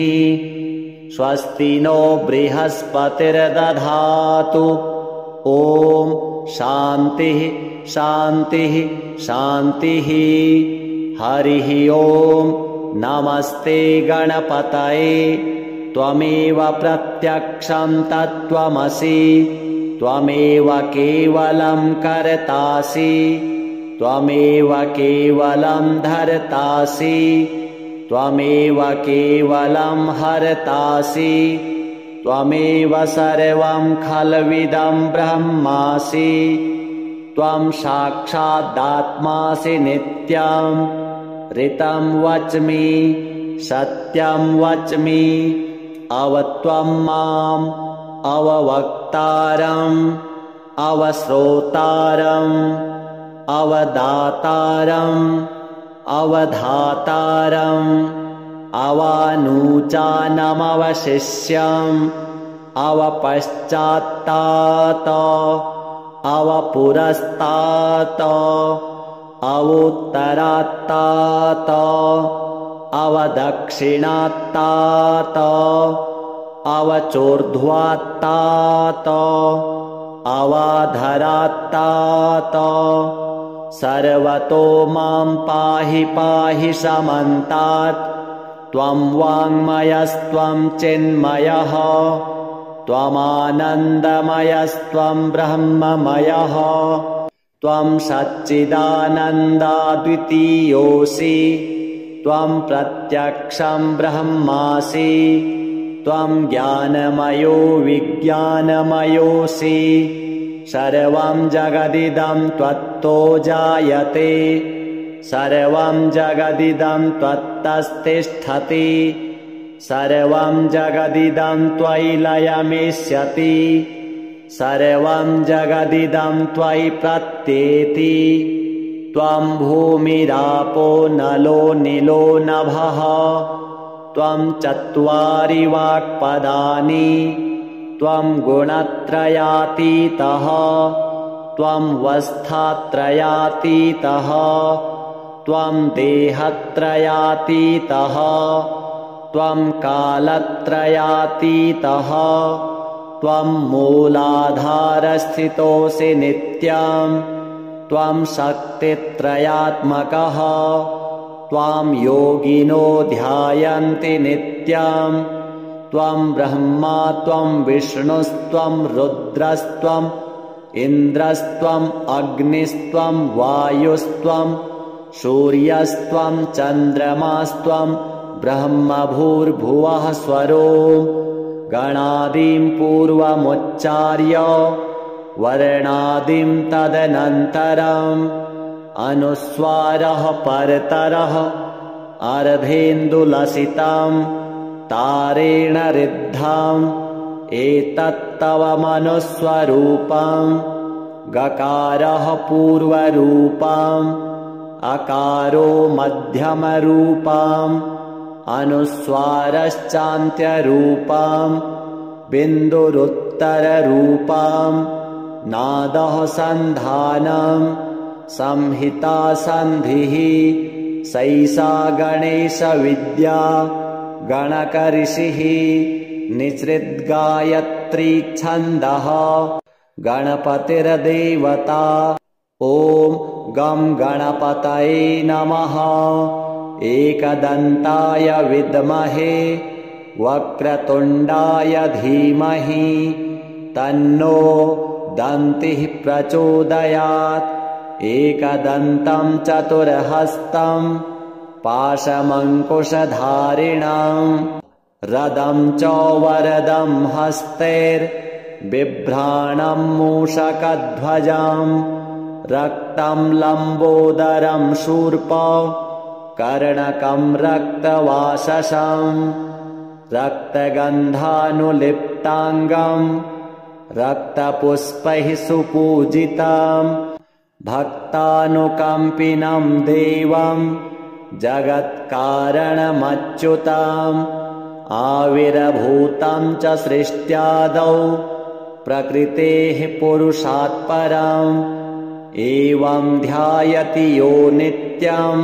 [SPEAKER 1] स्वस्ति नो बृहस्पतिर्दधातु। ॐ शान्तिः शान्तिः शान्तिः। हरिः ॐ। नमस्ते गणपतये। त्वमेव प्रत्यक्षं तत्त्वमसि त्वमेव केवलं कर्तासि त्वमेव केवलं धर्तासि त्वमेव केवलं हर्तासि त्वमेव सर्वं खल्विदं ब्रह्मासि त्वं साक्षादात्मासि नित्यं ऋतं वच्मि सत्यं वच्मि अवत्वं माम् अववक्तारम् अवश्रोतारम् अवदातारम् अवधातारम् अवानूचानमवशिष्यम् अवपश्चात्तात अवपुरस्तात अवोत्तरात्तात अवदक्षिणात्तात अवचोर्ध्वात्तात अवाधरात्तात सर्वतो मां पाहि पाहि समन्तात्। त्वं वाङ्मयस्त्वं चिन्मयः त्वमानन्दमयस्त्वं ब्रह्ममयः त्वं सच्चिदानन्दाद्वितीयोऽसि त्वं प्रत्यक्षं ब्रह्मासि त्वं ज्ञानमयो विज्ञानमयोऽसि सर्वं जगदिदं त्वत्तो जायते सर्वं जगदिदं त्वत्तस्तिष्ठति सर्वं जगदिदं त्वयि लयमिष्यति सर्वं जगदिदं त्वयि प्रत्येति त्वं भूमिरापो नलो निलो नभः त्वं चत्वारि वाक्पदानि त्वं गुणत्रयातीतः त्वं वस्थात्रयातीतः त्वं देहत्रयातीतः त्वं कालत्रयातीतः त्वं मूलाधारस्थितोऽसि नित्यं त्वं शक्तित्रयात्मकः त्वां योगिनो ध्यायन्ति नित्यं त्वं ब्रह्मा त्वं विष्णुस्त्वं रुद्रस्त्वम् इन्द्रस्त्वम् अग्निस्त्वं वायुस्त्वं सूर्यस्त्वं चन्द्रमास्त्वं ब्रह्मभूर्भुवः स्वरो गणादिं पूर्वमुच्चार्य वर्णादिं तदनन्तरम् अनुस्वारः परतरः अर्धेन्दुलसितं तारेण ऋद्धम् एतत्तव मनुस्वरूपं गकारः पूर्वरूपम् अकारो मध्यमरूपम् अनुस्वारश्चान्त्यरूपम् बिन्दुरुत्तररूपम् नादः सन्धानम् संहिता सन्धिः सैषा गणेशविद्या गणकऋषिः निसृद्गायत्री छन्दः गणपतिर्देवता ॐ गं गणपतये नमः एकदन्ताय विद्महे वक्रतुण्डाय धीमहि तन्नो दन्तिः प्रचोदयात् एकदन्तं चतुर्हस्तं पाशमङ्कुशधारिणम् रदं च वरदं हस्तैर्बिभ्राणं मूषकध्वजम् रक्तं लम्बोदरं शूर्प कर्णकं रक्तवाससं रक्तगन्धानुलिप्ताङ्गं रक्तपुष्पैः सुपूजितं भक्तानुकम्पिनं देवं जगत्कारणमच्युतम् आविर्भूतं च सृष्ट्यादौ प्रकृतेः पुरुषात् परम् एवं ध्यायति यो नित्यं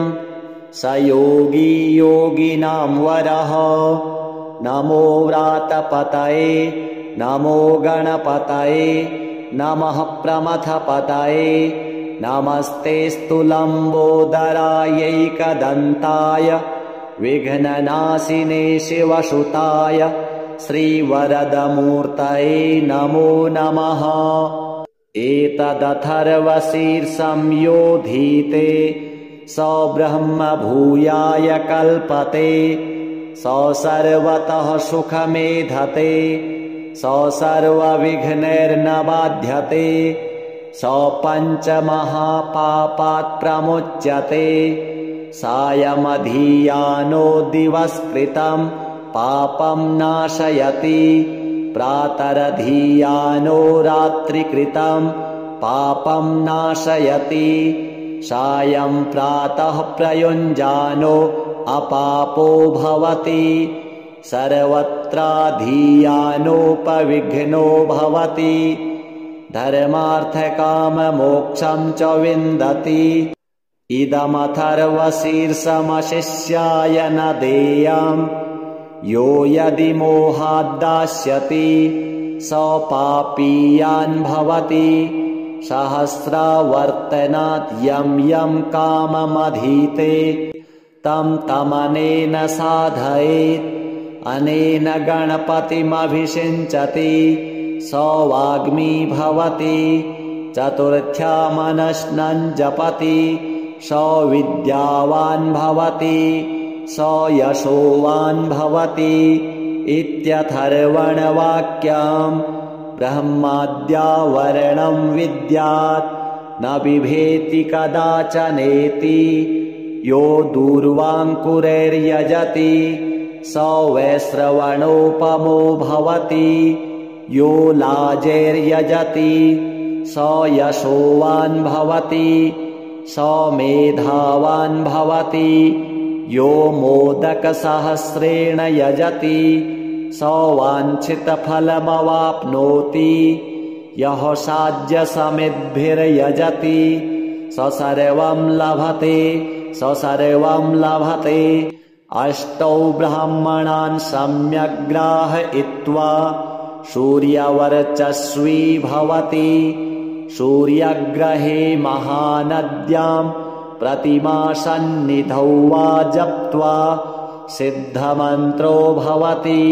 [SPEAKER 1] स योगी योगिनां वरः नमो व्रातपतये नमो गणपतये नमः प्रमथपतये नमस्तेऽस्तु लम्बोदरायैकदन्ताय विघ्ननाशिने शिवसुताय श्रीवरदमूर्तये नमो नमः एतदथर्वशीर्षं योधीते स ब्रह्म भूयाय कल्पते स सर्वतः सुखमेधते स सर्वविघ्नैर्न बाध्यते स पञ्चमहापापात् प्रमुच्यते सायमधीयानो दिवस्कृतं पापं नाशयति प्रातरधीयानो रात्रिकृतं पापं नाशयति सायं प्रातः प्रयुञ्जानो अपापो भवति सर्वत्राधीयानोपविघ्नो भवति धर्मार्थकाममोक्षं च विन्दति इदमथर्वशीर्षमशिष्याय न देयम् यो यदि मोहाद्दास्यति स पापीयान् भवति सहस्रावर्तनात् यं यं काममधीते तं तमनेन साधयेत् अनेन गणपतिमभिषिञ्चति स वाग्मी भवति चतुर्थ्यामनश्नं जपति स विद्यावान् भवति स यशोवान् भवति इत्यथर्वणवाक्यम् ब्रह्माद्यावरणं विद्यात् न बिभेति कदाचनेति यो दूर्वाङ्कुरैर्यजति स वैश्रवणोपमो भवति यो लाजैर्यजति स यशोवान् भवति स मेधावान् भवति यो मोदकसहस्रेण यजति स वाञ्छितफलमवाप्नोति यः साज्यसमिद्भिर्यजति स सर्वं लभते स सर्वं लभते। अष्टौ ब्राह्मणान् सम्यग् ग्राहयित्वा सूर्यवर्चस्वी भवति सूर्यग्रहे महानद्यां प्रतिमासन्निधौ वा जप्त्वा सिद्धमन्त्रो भवति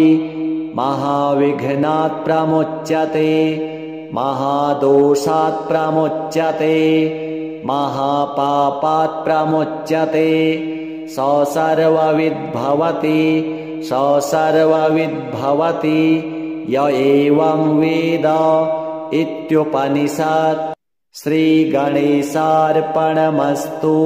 [SPEAKER 1] महाविघ्नात् प्रमुच्यते महादोषात् प्रमुच्यते महापापात् प्रमुच्यते स सर्वविद् भवति स सर्वविद् भवति य एवं वेद इत्युपनिषत्। श्रीगणेशार्पणमस्तु।